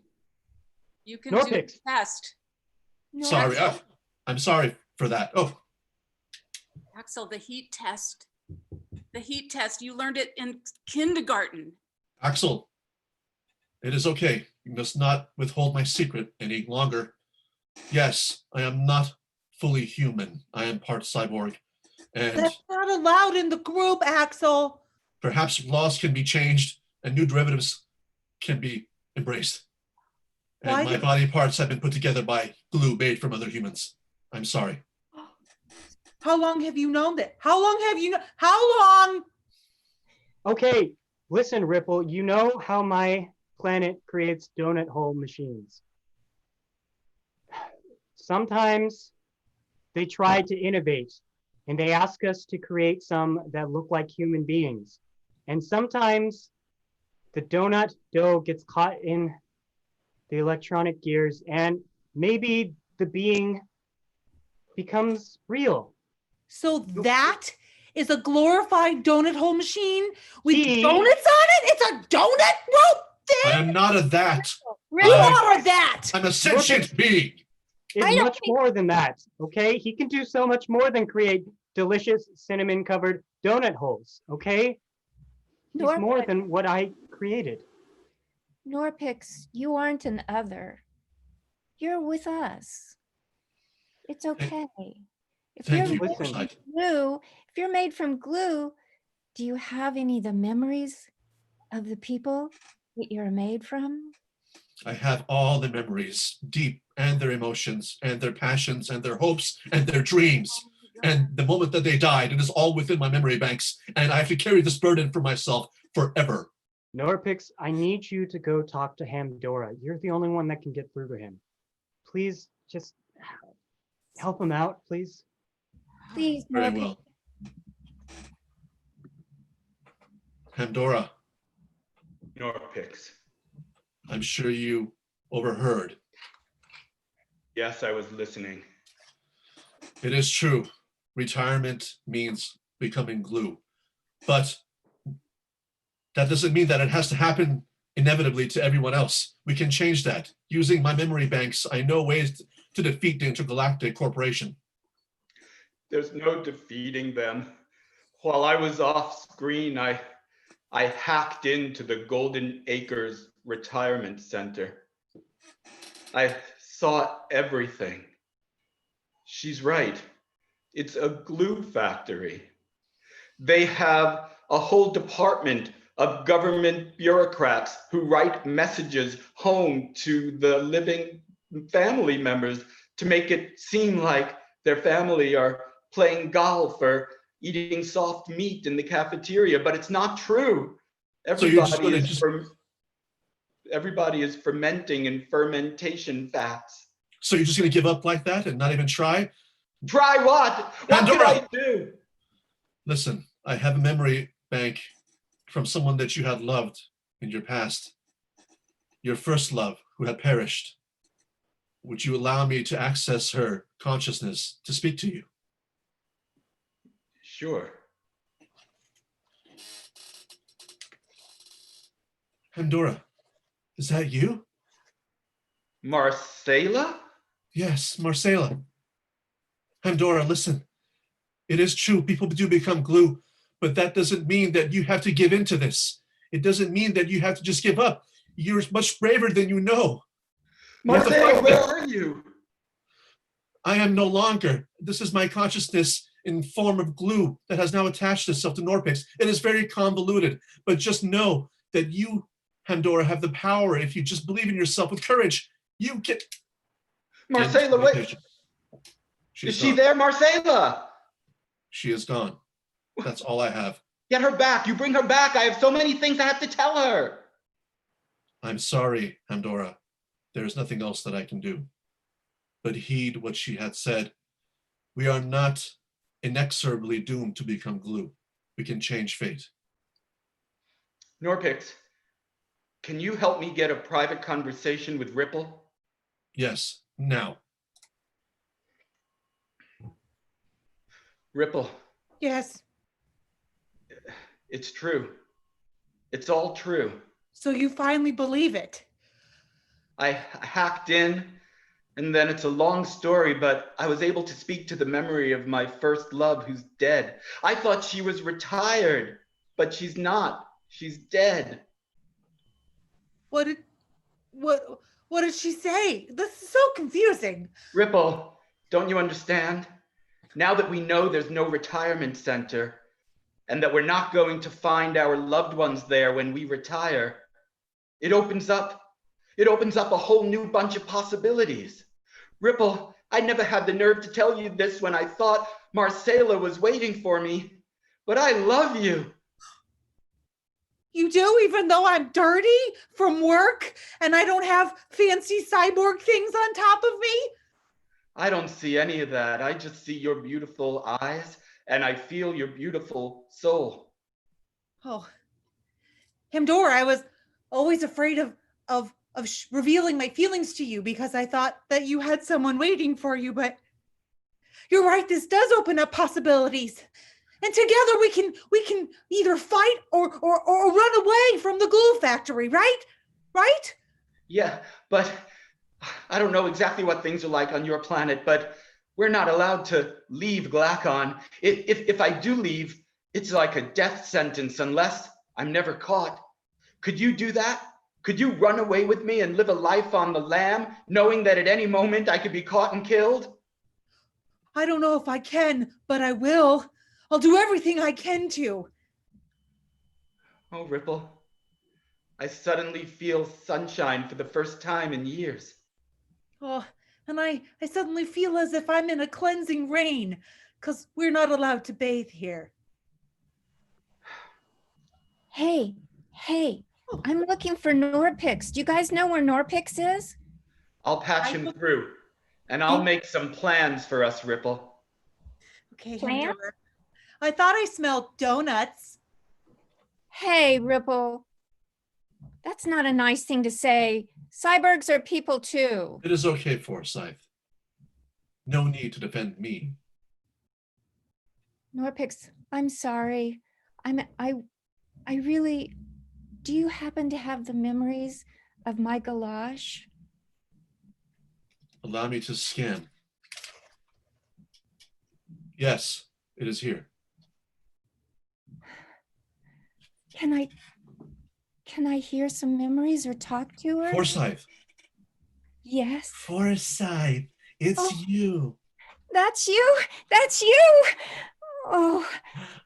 [SPEAKER 3] You can do the
[SPEAKER 2] Norpix.
[SPEAKER 3] test.
[SPEAKER 4] Sorry. I'm sorry for that. Oh,
[SPEAKER 3] Axel, the heat test. The heat test. You learned it in kindergarten.
[SPEAKER 4] Axel, it is okay. You must not withhold my secret any longer. Yes, I am not fully human. I am part cyborg. And
[SPEAKER 5] That's not allowed in the group, Axel.
[SPEAKER 4] perhaps laws can be changed and new derivatives can be embraced. And
[SPEAKER 5] Why
[SPEAKER 4] my
[SPEAKER 5] did-
[SPEAKER 4] body parts have been put together by glue made from other humans. I'm sorry.
[SPEAKER 5] How long have you known that? How long?
[SPEAKER 2] Okay, listen, Ripple, you know how my planet creates donut hole machines. Sometimes they try to innovate and they ask us to create some that look like human beings. And sometimes the donut dough gets caught in the electronic gears and maybe the being becomes real.
[SPEAKER 5] So that is a glorified donut hole machine with
[SPEAKER 2] He-
[SPEAKER 5] donuts on it? It's a donut rope
[SPEAKER 4] I
[SPEAKER 5] thing?
[SPEAKER 4] am not a that.
[SPEAKER 5] You
[SPEAKER 6] Ripple,
[SPEAKER 5] are a that.
[SPEAKER 4] I'm a sentient being.
[SPEAKER 2] Is
[SPEAKER 6] I don't
[SPEAKER 2] much more than that, okay? He can do so much more than create delicious cinnamon-covered donut holes, okay? He's more
[SPEAKER 6] Norpix,
[SPEAKER 2] than what I created.
[SPEAKER 6] Norpix, you aren't an other. You're with us. It's okay. If
[SPEAKER 4] Thank
[SPEAKER 6] you're
[SPEAKER 4] you.
[SPEAKER 6] made
[SPEAKER 2] Listen.
[SPEAKER 6] from glue, if you're made from glue, do you have any of the memories of the people that you're made from?
[SPEAKER 4] I have all the memories, deep, and their emotions, and their passions, and their hopes, and their dreams. And the moment that they died, it is all within my memory banks. And I have to carry this burden for myself forever.
[SPEAKER 2] Norpix, I need you to go talk to Hamdora. You're the only one that can get through to him. Please just help him out, please.
[SPEAKER 6] Please,
[SPEAKER 4] Very
[SPEAKER 6] Norpix.
[SPEAKER 4] well. Pandora,
[SPEAKER 1] Norpix.
[SPEAKER 4] I'm sure you overheard.
[SPEAKER 1] Yes, I was listening.
[SPEAKER 4] It is true. Retirement means becoming glue. But that doesn't mean that it has to happen inevitably to everyone else. We can change that. Using my memory banks, I know ways to defeat the Intergalactic Corporation.
[SPEAKER 1] There's no defeating them. While I was off screen, I hacked into the Golden Acres Retirement Center. I saw everything. She's right. It's a glue factory. They have a whole department of government bureaucrats who write messages home to the living family members to make it seem like their family are playing golf or eating soft meat in the cafeteria, but it's not true.
[SPEAKER 4] So you're just
[SPEAKER 1] Everybody
[SPEAKER 4] gonna
[SPEAKER 1] is everybody is fermenting in fermentation fats.
[SPEAKER 4] So you're just going to give up like that and not even try?
[SPEAKER 1] Try what? What can
[SPEAKER 4] Pandora!
[SPEAKER 1] I do?
[SPEAKER 4] Listen, I have a memory bank from someone that you had loved in your past. Your first love, who had perished. Would you allow me to access her consciousness to speak to you?
[SPEAKER 1] Sure.
[SPEAKER 4] Pandora, is that you?
[SPEAKER 1] Marcela?
[SPEAKER 4] Yes, Marcela. Pandora, listen. It is true, people do become glue, but that doesn't mean that you have to give in to this. It doesn't mean that you have to just give up. You're much braver than you know. You have to
[SPEAKER 1] Marcela,
[SPEAKER 4] fight
[SPEAKER 1] where
[SPEAKER 4] it.
[SPEAKER 1] are you?
[SPEAKER 4] I am no longer. This is my consciousness in form of glue that has now attached itself to Norpix. It is very convoluted, but just know that you, Pandora, have the power. If you just believe in yourself with courage, you can.
[SPEAKER 1] Marcela, wait. Is she there, Marcela?
[SPEAKER 4] She is gone. That's all I have.
[SPEAKER 1] Get her back. You bring her back. I have so many things I have to tell her.
[SPEAKER 4] I'm sorry, Pandora. There is nothing else that I can do. But heed what she had said. We are not inexorably doomed to become glue. We can change fate.
[SPEAKER 1] Norpix, can you help me get a private conversation with Ripple?
[SPEAKER 4] Yes, now.
[SPEAKER 1] Ripple,
[SPEAKER 5] Yes.
[SPEAKER 1] it's true. It's all true.
[SPEAKER 5] So you finally believe it.
[SPEAKER 1] I hacked in, and then it's a long story, but I was able to speak to the memory of my first love who's dead. I thought she was retired, but she's not. She's dead.
[SPEAKER 5] What did she say? This is so confusing.
[SPEAKER 1] Ripple, don't you understand? Now that we know there's no retirement center, and that we're not going to find our loved ones there when we retire, it opens up a whole new bunch of possibilities. Ripple, I never had the nerve to tell you this when I thought Marcela was waiting for me, but I love you.
[SPEAKER 5] You do, even though I'm dirty from work and I don't have fancy cyborg things on top of me?
[SPEAKER 1] I don't see any of that. I just see your beautiful eyes, and I feel your beautiful soul.
[SPEAKER 5] Oh, Hamdora, I was always afraid of revealing my feelings to you because I thought that you had someone waiting for you, but you're right, this does open up possibilities. And together we can either fight or run away from the glue factory, right? Right?
[SPEAKER 1] Yeah, but I don't know exactly what things are like on your planet, but we're not allowed to leave Glacon. If I do leave, it's like a death sentence unless I'm never caught. Could you do that? Could you run away with me and live a life on the lam, knowing that at any moment I could be caught and killed?
[SPEAKER 5] I don't know if I can, but I will. I'll do everything I can to.
[SPEAKER 1] Oh, Ripple, I suddenly feel sunshine for the first time in years.
[SPEAKER 5] Oh, and I suddenly feel as if I'm in a cleansing rain, because we're not allowed to bathe here.
[SPEAKER 6] Hey, I'm looking for Norpix. Do you guys know where Norpix is?
[SPEAKER 1] I'll patch him through, and I'll make some plans for us, Ripple.
[SPEAKER 5] Okay,
[SPEAKER 6] Plan?
[SPEAKER 5] Hinderer. I thought I smelled donuts.
[SPEAKER 6] Hey, Ripple. That's not a nice thing to say. Cyborgs are people too.
[SPEAKER 4] It is okay, Forsyth. No need to defend me.
[SPEAKER 6] Norpix, I'm sorry. I really, do you happen to have the memories of my galosh?
[SPEAKER 4] Allow me to scan. Yes, it is here.
[SPEAKER 6] Can I hear some memories or talk to her?
[SPEAKER 4] Forsyth.
[SPEAKER 6] Yes.
[SPEAKER 4] Forsyth, it's
[SPEAKER 6] Oh.
[SPEAKER 4] you.
[SPEAKER 6] That's you. That's you. Oh,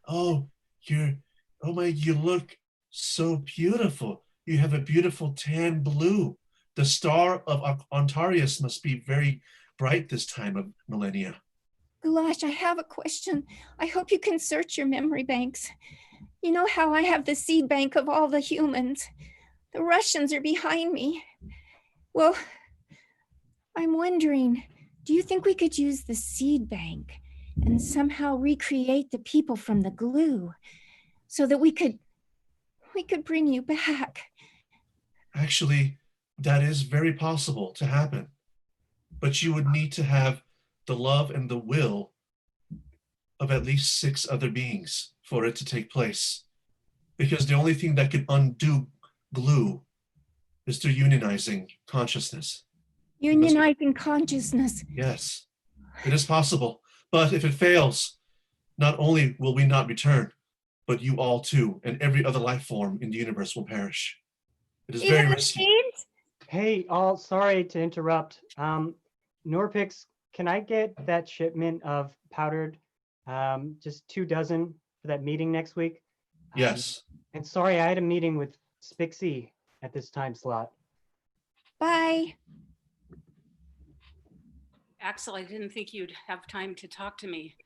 [SPEAKER 4] Oh, you look so beautiful. You have a beautiful tan blue. The star of Ontarius must be very bright this time of millennia.
[SPEAKER 6] Galosh, I have a question. I hope you can search your memory banks. You know how I have the seed bank of all the humans. The Russians are behind me. Well, I'm wondering, do you think we could use the seed bank and somehow recreate the people from the glue so that we could bring you back?
[SPEAKER 4] Actually, that is very possible to happen. But you would need to have the love and the will of at least 6 other beings for it to take place. Because the only thing that can undo glue is through unionizing consciousness.
[SPEAKER 6] Unionizing consciousness.
[SPEAKER 4] Yes, it is possible. But if it fails, not only will we not return, but you all too, and every other life form in the universe will perish. It is
[SPEAKER 6] Even
[SPEAKER 4] very
[SPEAKER 6] the
[SPEAKER 4] risky.
[SPEAKER 6] seeds?
[SPEAKER 2] Hey, all sorry to interrupt. Norpix, can I get that shipment of powdered, just 2 dozen for that meeting next week?
[SPEAKER 4] Yes.
[SPEAKER 2] And sorry, I had a meeting with Spixie at this time slot.
[SPEAKER 6] Bye.
[SPEAKER 3] Axel, I didn't think you'd have time to talk to me.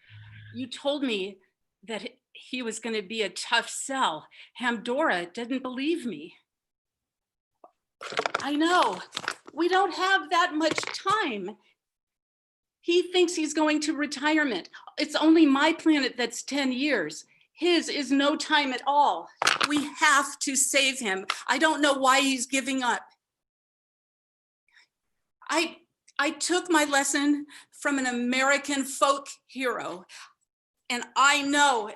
[SPEAKER 3] You told me that he was going to be a tough sell. Hamdora didn't believe me. I know. We don't have that much time. He thinks he's going to retirement. It's only my planet that's 10 years. His is no time at all. We have to save him. I don't know why he's giving up. I took my lesson from an American folk hero, and I know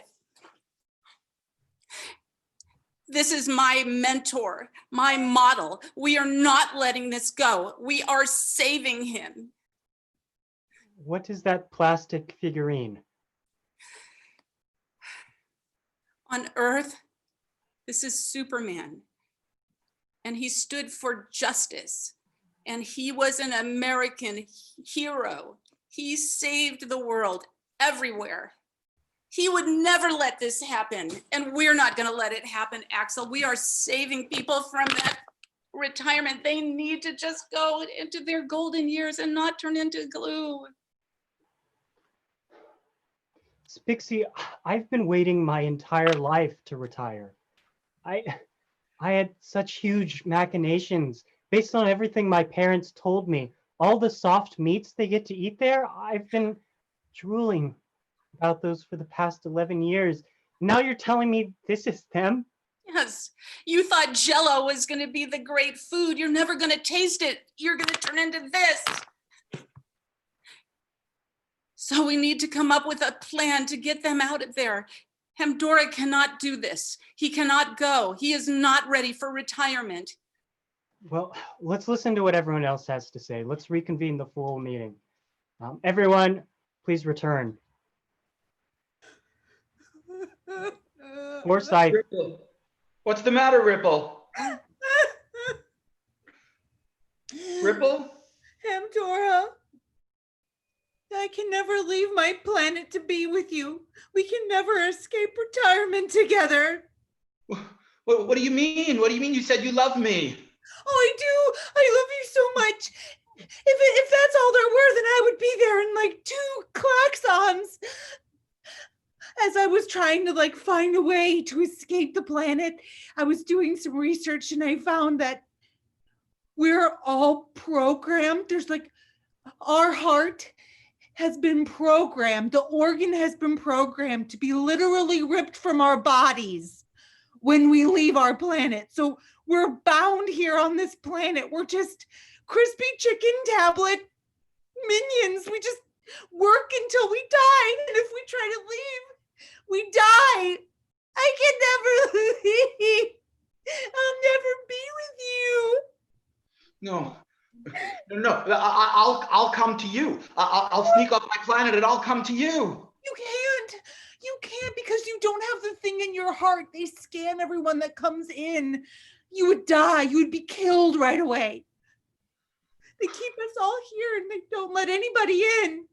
[SPEAKER 3] this is my mentor, my model. We are not letting this go. We are saving him.
[SPEAKER 2] What is that plastic figurine?
[SPEAKER 3] On Earth, this is Superman, and he stood for justice, and he was an American hero. He saved the world everywhere. He would never let this happen, and we're not going to let it happen, Axel. We are saving people from that retirement. They need to just go into their golden years and not turn into glue.
[SPEAKER 2] Spixie, I've been waiting my entire life to retire. I had such huge machinations based on everything my parents told me. All the soft meats they get to eat there, I've been drooling about those for the past 11 years. Now you're telling me this is them?
[SPEAKER 3] Yes, you thought Jell-O was going to be the great food. You're never going to taste it. You're going to turn into this. So we need to come up with a plan to get them out of there. Hamdora cannot do this. He cannot go. He is not ready for retirement.
[SPEAKER 2] Well, let's listen to what everyone else has to say. Let's reconvene the full meeting. Everyone, please return. Forsyth.
[SPEAKER 1] Ripple. What's the matter, Ripple? Ripple?
[SPEAKER 7] Hamdora, I can never leave my planet to be with you. We can never escape retirement together.
[SPEAKER 1] What do you mean? What do you mean you said you love me?
[SPEAKER 7] Oh, I do. I love you so much. If that's all there were, then I would be there in like 2 klaxons. As I was trying to like find a way to escape the planet, I was doing some research and I found that we're all programmed. There's like our heart has been programmed. The organ has been programmed to be literally ripped from our bodies when we leave our planet. So we're bound here on this planet. We're just crispy chicken tablet minions. We just work until we die. And if we try to leave, we die. I can never leave. I'll never be with you.
[SPEAKER 1] No. I'll come to you. I'll sneak off my planet and I'll come to you.
[SPEAKER 7] You can't. You can't because you don't have the thing in your heart. They scan everyone that comes in. You would die. You would be killed right away. They keep us all here and they don't let anybody in.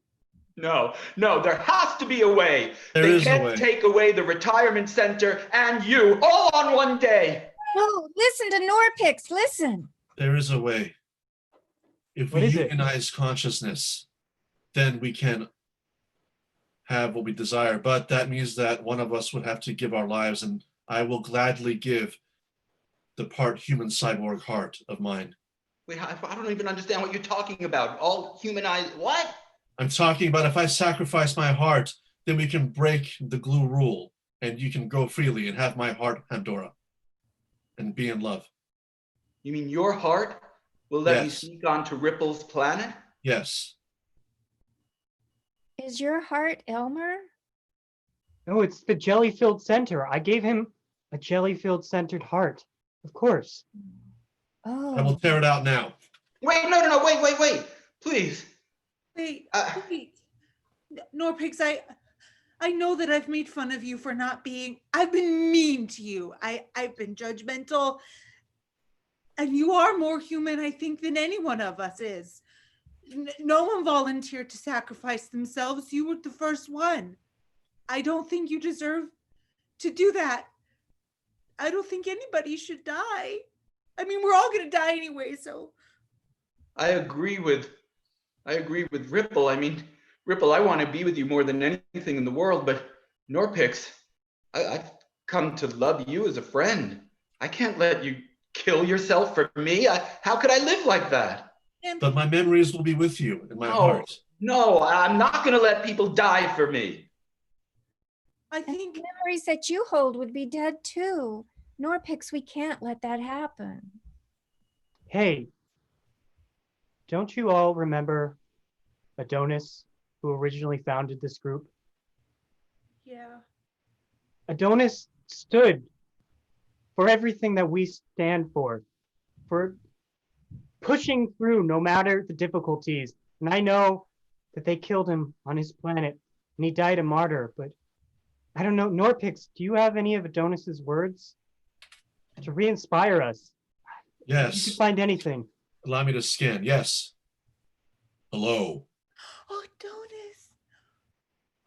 [SPEAKER 1] No, there has to be a way.
[SPEAKER 4] There
[SPEAKER 1] They
[SPEAKER 4] is a
[SPEAKER 1] can't
[SPEAKER 4] way.
[SPEAKER 1] take away the retirement center and you all on one day.
[SPEAKER 6] No, listen to Norpix, listen.
[SPEAKER 4] There is a way. If
[SPEAKER 2] What
[SPEAKER 4] we
[SPEAKER 2] is it?
[SPEAKER 4] unionize consciousness, then we can have what we desire. But that means that one of us would have to give our lives, and I will gladly give the part human cyborg heart of mine.
[SPEAKER 1] Wait, I don't even understand what you're talking about. All humanized, what?
[SPEAKER 4] I'm talking about if I sacrifice my heart, then we can break the glue rule, and you can go freely and have my heart, Hamdora, and be in love.
[SPEAKER 1] You mean your heart will let
[SPEAKER 4] Yes.
[SPEAKER 1] you sneak onto Ripple's planet?
[SPEAKER 4] Yes.
[SPEAKER 6] Is your heart Elmer?
[SPEAKER 2] No, it's the jelly-filled center. I gave him a jelly-filled centered heart. Of course.
[SPEAKER 6] Oh.
[SPEAKER 4] I will tear it out now.
[SPEAKER 1] Wait, no, wait. Please.
[SPEAKER 7] Wait. Norpix, I know that I've made fun of you for not being, I've been mean to you. I've been judgmental. And you are more human, I think, than any one of us is. No one volunteered to sacrifice themselves. You were the first one. I don't think you deserve to do that. I don't think anybody should die. I mean, we're all going to die anyway, so.
[SPEAKER 1] I agree with Ripple. I mean, Ripple, I want to be with you more than anything in the world, but Norpix, I've come to love you as a friend. I can't let you kill yourself for me. How could I live like that?
[SPEAKER 4] But my memories will be with you in my heart.
[SPEAKER 1] No, I'm not going to let people die for me.
[SPEAKER 7] I think
[SPEAKER 6] Memories that you hold would be dead too. Norpix, we can't let that happen.
[SPEAKER 2] Hey, don't you all remember Adonis, who originally founded this group?
[SPEAKER 7] yeah.
[SPEAKER 2] Adonis stood for everything that we stand for pushing through no matter the difficulties. And I know that they killed him on his planet and he died a martyr, but I don't know, Norpix, do you have any of Adonis's words to re-inspire us? You
[SPEAKER 4] Yes.
[SPEAKER 2] can find anything.
[SPEAKER 4] Allow me to scan. Yes. Hello.
[SPEAKER 7] Oh, Adonis.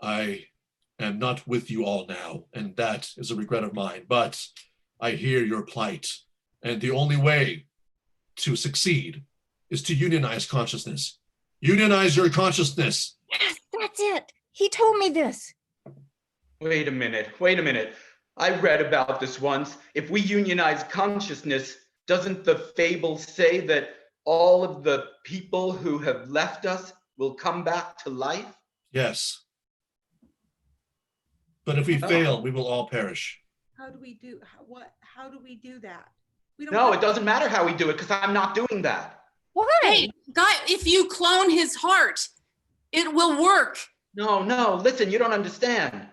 [SPEAKER 4] I am not with you all now, and that is a regret of mine, but I hear your plight. And the only way to succeed is to unionize consciousness. Unionize your consciousness.
[SPEAKER 6] Yes, that's it. He told me this.
[SPEAKER 1] Wait a minute. I read about this once. If we unionize consciousness, doesn't the fable say that all of the people who have left us will come back to life?
[SPEAKER 4] Yes. But if we fail, we will all perish.
[SPEAKER 7] How do we do how do we do that? We don't
[SPEAKER 1] No,
[SPEAKER 7] have-
[SPEAKER 1] it doesn't matter how we do it because I'm not doing that.
[SPEAKER 6] Why?
[SPEAKER 3] Hey, guy, if you clone his heart, it will work.
[SPEAKER 1] No, no, listen, you don't understand.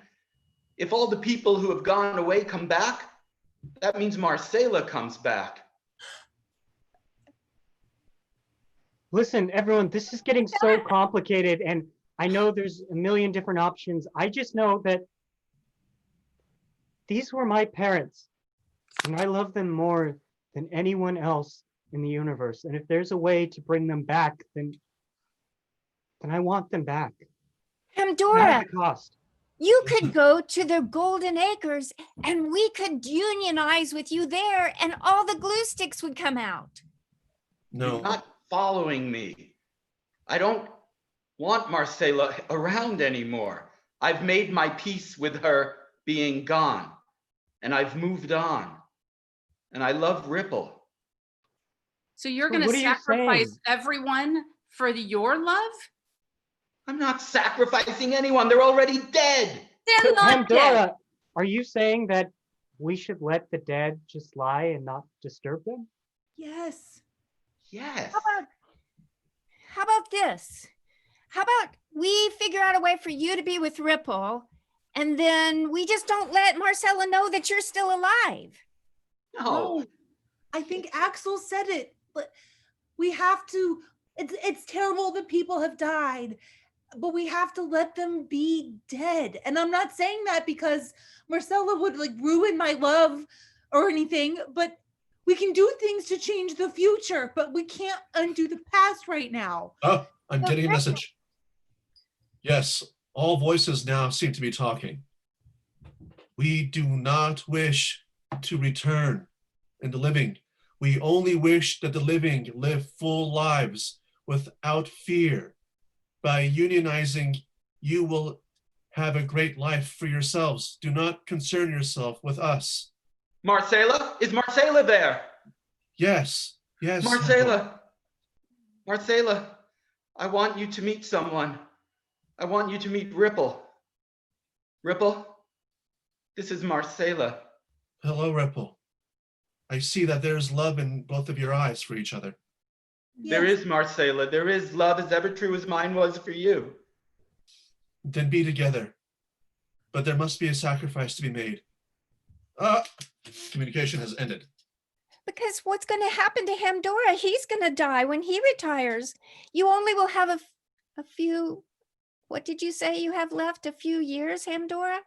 [SPEAKER 1] If all the people who have gone away come back, that means Marcela comes back.
[SPEAKER 2] Listen, everyone, this is getting so complicated, and I know there's a million different options. I just know that these were my parents, and I love them more than anyone else in the universe. And if there's a way to bring them back, then I want them back.
[SPEAKER 6] Hamdora,
[SPEAKER 2] At the cost.
[SPEAKER 6] you could go to the Golden Acres and we could unionize with you there and all the glue sticks would come out.
[SPEAKER 1] You're
[SPEAKER 4] No,
[SPEAKER 1] not following me. I don't want Marcela around anymore. I've made my peace with her being gone, and I've moved on. And I love Ripple.
[SPEAKER 3] So you're
[SPEAKER 2] So
[SPEAKER 3] going
[SPEAKER 2] what
[SPEAKER 3] to
[SPEAKER 2] are you
[SPEAKER 3] sacrifice
[SPEAKER 2] saying?
[SPEAKER 3] everyone for your love?
[SPEAKER 1] I'm not sacrificing anyone. They're already dead.
[SPEAKER 3] They're
[SPEAKER 2] So,
[SPEAKER 3] not dead.
[SPEAKER 2] Pandora, are you saying that we should let the dead just lie and not disturb them?
[SPEAKER 7] Yes.
[SPEAKER 1] Yes.
[SPEAKER 6] How about this? How about we figure out a way for you to be with Ripple and then we just don't let Marcella know that you're still alive?
[SPEAKER 1] No.
[SPEAKER 7] I think Axel said it, but we have to, it's terrible that people have died, but we have to let them be dead. And I'm not saying that because Marcella would like ruin my love or anything, but we can do things to change the future, but we can't undo the past right now.
[SPEAKER 4] oh, I'm getting a
[SPEAKER 6] Okay.
[SPEAKER 4] message. Yes, all voices now seem to be talking. We do not wish to return in the living. We only wish that the living live full lives without fear. By unionizing, you will have a great life for yourselves. Do not concern yourself with us.
[SPEAKER 1] Marcela? Is Marcela there?
[SPEAKER 4] Yes, yes.
[SPEAKER 1] Marcela. Marcela, I want you to meet someone. I want you to meet Ripple. Ripple, this is Marcela.
[SPEAKER 4] Hello, Ripple. I see that there's love in both of your eyes for each other.
[SPEAKER 1] There
[SPEAKER 7] Yes.
[SPEAKER 1] is Marcela. There is love as ever true as mine was for you.
[SPEAKER 4] Then be together. But there must be a sacrifice to be made. Communication has ended.
[SPEAKER 6] Because what's going to happen to Hamdora? He's going to die when he retires. You only will have a few, what did you say you have left? A few years, Hamdora?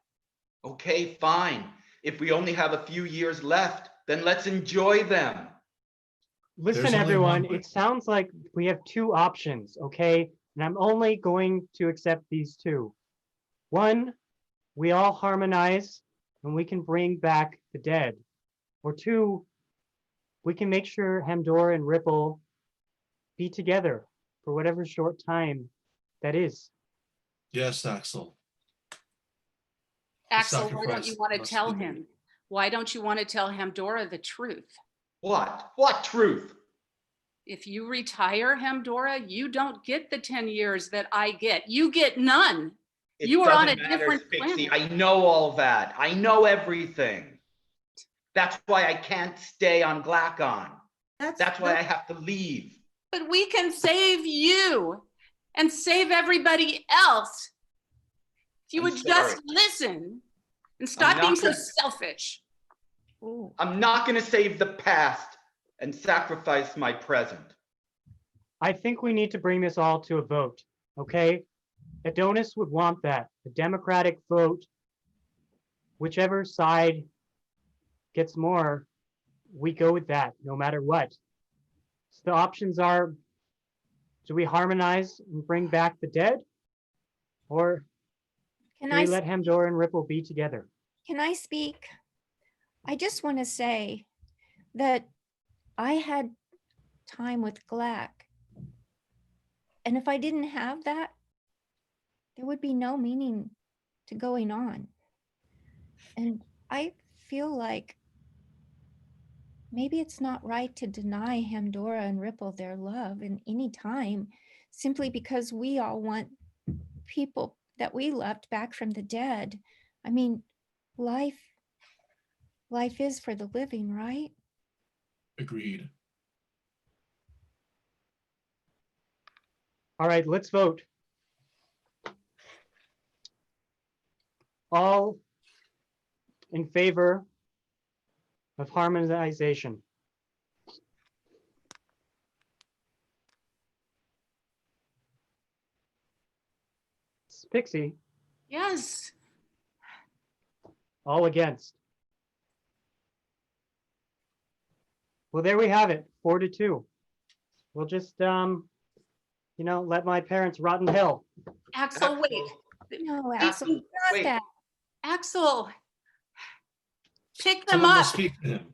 [SPEAKER 1] Okay, fine. If we only have a few years left, then let's enjoy them.
[SPEAKER 2] Listen,
[SPEAKER 4] There's only
[SPEAKER 2] everyone,
[SPEAKER 4] one way.
[SPEAKER 2] it sounds like we have two options, okay? And I'm only going to accept these two. One, we all harmonize and we can bring back the dead. Or two, we can make sure Hamdora and Ripple be together for whatever short time that is.
[SPEAKER 4] Yes, Axel.
[SPEAKER 3] Axel, why don't you
[SPEAKER 4] sacrifice
[SPEAKER 3] want to
[SPEAKER 4] must
[SPEAKER 3] tell
[SPEAKER 4] be
[SPEAKER 3] him?
[SPEAKER 4] made.
[SPEAKER 3] Why don't you want to tell Hamdora the truth?
[SPEAKER 1] What? What truth?
[SPEAKER 3] If you retire, Hamdora, you don't get the 10 years that I get. You get none.
[SPEAKER 1] It
[SPEAKER 3] You are on a
[SPEAKER 1] doesn't matter,
[SPEAKER 3] different
[SPEAKER 1] Spixie.
[SPEAKER 3] planet.
[SPEAKER 1] I know all that. I know everything. That's why I can't stay on Glacon. That's why I have to leave.
[SPEAKER 3] But we can save you and save everybody else. If you
[SPEAKER 1] I'm
[SPEAKER 3] would just
[SPEAKER 1] sorry.
[SPEAKER 3] listen and stop
[SPEAKER 1] not
[SPEAKER 3] being so
[SPEAKER 1] gonna-
[SPEAKER 3] selfish.
[SPEAKER 6] Ooh.
[SPEAKER 1] I'm not going to save the past and sacrifice my present.
[SPEAKER 2] I think we need to bring this all to a vote, okay? Adonis would want that, a democratic vote. Whichever side gets more, we go with that, no matter what. So the options are, do we harmonize and bring back the dead? Or
[SPEAKER 6] Can
[SPEAKER 2] do
[SPEAKER 6] I
[SPEAKER 2] we let Hamdora and Ripple be together?
[SPEAKER 6] Can I speak? I just want to say that I had time with Glack. And if I didn't have that, there would be no meaning to going on. And I feel like maybe it's not right to deny Hamdora and Ripple their love in any time, simply because we all want people that we loved back from the dead. I mean, life Life is for the living, right?
[SPEAKER 4] Agreed.
[SPEAKER 2] All right, let's vote. All in favor of harmonization? Pixie,
[SPEAKER 3] Yes.
[SPEAKER 2] all against. Well, there we have it, 4-2. We'll just, let my parents rot in hell.
[SPEAKER 3] Axel, wait.
[SPEAKER 6] No,
[SPEAKER 1] Axel,
[SPEAKER 6] Axel, not
[SPEAKER 1] wait.
[SPEAKER 6] that.
[SPEAKER 3] Axel, pick them
[SPEAKER 4] Someone
[SPEAKER 3] up.
[SPEAKER 4] must speak to him.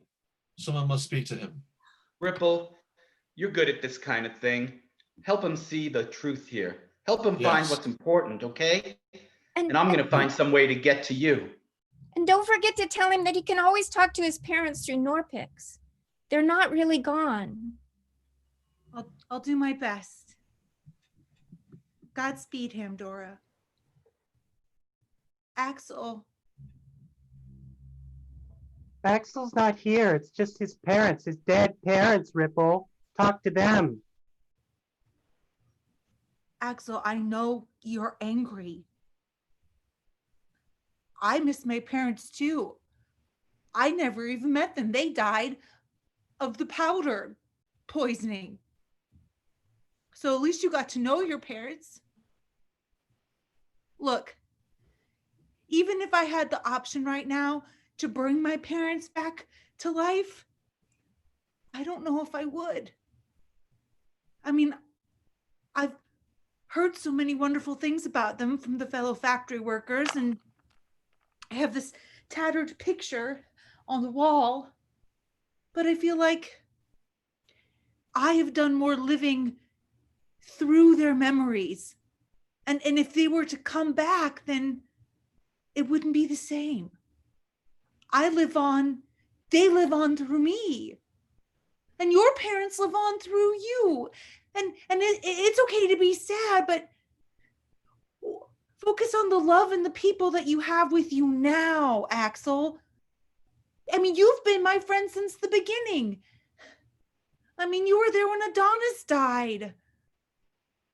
[SPEAKER 4] Someone must speak to him.
[SPEAKER 1] Ripple, you're good at this kind of thing. Help him see the truth here. Help him find
[SPEAKER 4] Yes.
[SPEAKER 1] what's important, okay? And I'm
[SPEAKER 6] And,
[SPEAKER 1] going to find some way to get to you.
[SPEAKER 6] and don't forget to tell him that he can always talk to his parents through Norpix. They're not really gone.
[SPEAKER 7] I'll do my best. Godspeed, Hamdora. Axel.
[SPEAKER 2] Axel's not here. It's just his parents, his dead parents, Ripple. Talk to them.
[SPEAKER 7] Axel, I know you're angry. I miss my parents too. I never even met them. They died of the powder poisoning. So at least you got to know your parents. Look, even if I had the option right now to bring my parents back to life, I don't know if I would. I mean, I've heard so many wonderful things about them from the fellow factory workers, and I have this tattered picture on the wall, but I feel like I have done more living through their memories. And if they were to come back, then it wouldn't be the same. I live on, they live on through me. And your parents live on through you. And it's okay to be sad, but focus on the love and the people that you have with you now, Axel. I mean, you've been my friend since the beginning. I mean, you were there when Adonis died.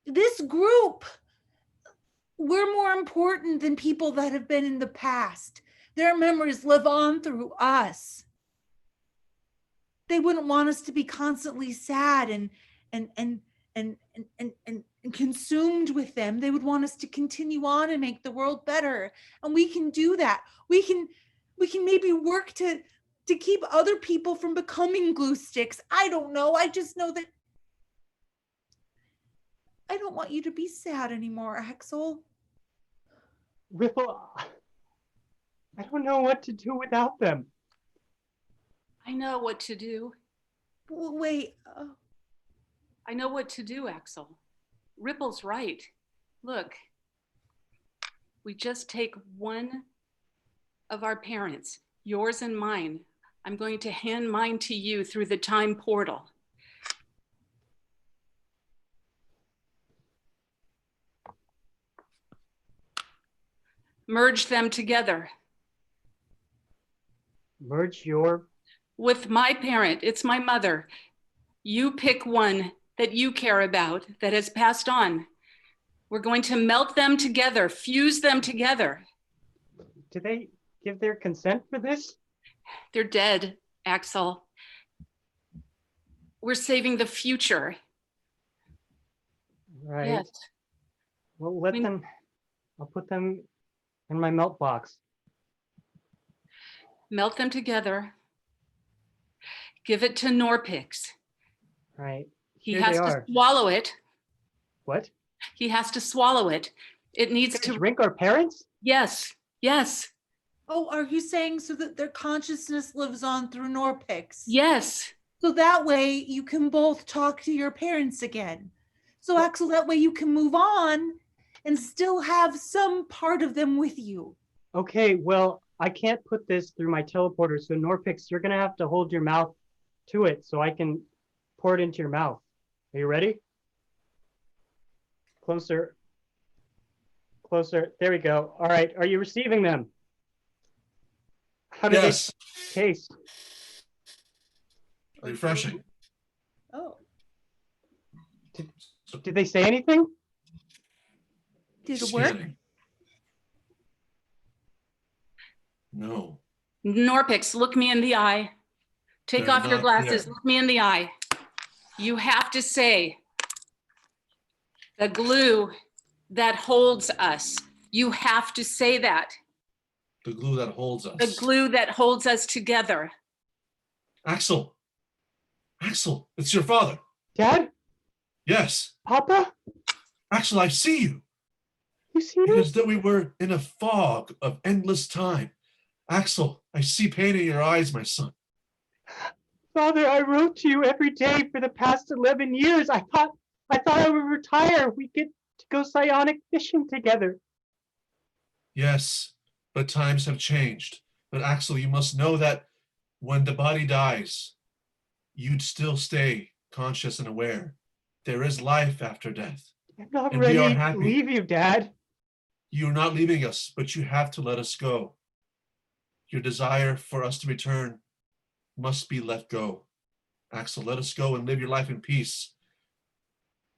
[SPEAKER 7] This group, we're more important than people that have been in the past. Their memories live on through us. They wouldn't want us to be constantly sad and consumed with them. They would want us to continue on and make the world better. And we can do that. We can maybe work to keep other people from becoming glue sticks. I don't know. I just know that I don't want you to be sad anymore, Axel.
[SPEAKER 2] Ripple, I don't know what to do without them.
[SPEAKER 3] I know what to do.
[SPEAKER 7] Wait.
[SPEAKER 3] I know what to do, Axel. Ripple's right. Look, we just take one of our parents, yours and mine. I'm going to hand mine to you through the time portal. Merge them together.
[SPEAKER 2] Merge your...
[SPEAKER 3] With my parent, it's my mother. You pick one that you care about that has passed on. We're going to melt them together, fuse them together.
[SPEAKER 2] Do they give their consent for this?
[SPEAKER 3] They're dead, Axel. We're saving the future.
[SPEAKER 2] Right.
[SPEAKER 3] Yes.
[SPEAKER 2] Well, let them, I'll put them in my melt box.
[SPEAKER 3] Melt them together. Give it to Norpix.
[SPEAKER 2] Right.
[SPEAKER 3] He
[SPEAKER 2] Here
[SPEAKER 3] has
[SPEAKER 2] they
[SPEAKER 3] to
[SPEAKER 2] are.
[SPEAKER 3] swallow it.
[SPEAKER 2] What?
[SPEAKER 3] He has to swallow it. It needs to
[SPEAKER 2] drink our parents?
[SPEAKER 3] Yes, yes,
[SPEAKER 7] Oh, are you saying so that their consciousness lives on through Norpix?
[SPEAKER 3] yes.
[SPEAKER 7] So that way you can both talk to your parents again. So Axel, that way you can move on and still have some part of them with you.
[SPEAKER 2] Okay, well, I can't put this through my teleporter, so Norpix, you're gonna have to hold your mouth to it so I can pour it into your mouth. Are you ready? Closer. Closer. There we go. All right, are you receiving them? How did
[SPEAKER 4] Yes.
[SPEAKER 2] it taste?
[SPEAKER 4] Refreshing.
[SPEAKER 7] Oh,
[SPEAKER 2] Did they say anything?
[SPEAKER 7] did it work?
[SPEAKER 4] Scanning. No.
[SPEAKER 3] Norpix, look me in the eye. Take
[SPEAKER 4] They're
[SPEAKER 3] off your
[SPEAKER 4] not
[SPEAKER 3] glasses,
[SPEAKER 4] there.
[SPEAKER 3] look me in the eye. You have to say the glue that holds us. You have to say that.
[SPEAKER 4] The glue that holds us.
[SPEAKER 3] The glue that holds us together.
[SPEAKER 4] Axel. Axel, it's your father.
[SPEAKER 2] Dad?
[SPEAKER 4] Yes.
[SPEAKER 2] Papa?
[SPEAKER 4] Axel, I see you.
[SPEAKER 2] You see
[SPEAKER 4] It
[SPEAKER 2] me?
[SPEAKER 4] is that we were in a fog of endless time. Axel, I see pain in your eyes, my son.
[SPEAKER 2] Father, I wrote to you every day for the past 11 years. I thought I would retire. We get to go psionic fishing together.
[SPEAKER 4] Yes, but times have changed. But Axel, you must know that when the body dies, you'd still stay conscious and aware. There is life after death.
[SPEAKER 2] I'm not
[SPEAKER 4] And we are
[SPEAKER 2] ready to
[SPEAKER 4] happy.
[SPEAKER 2] leave you, Dad.
[SPEAKER 4] You're not leaving us, but you have to let us go. Your desire for us to return must be let go. Axel, let us go and live your life in peace.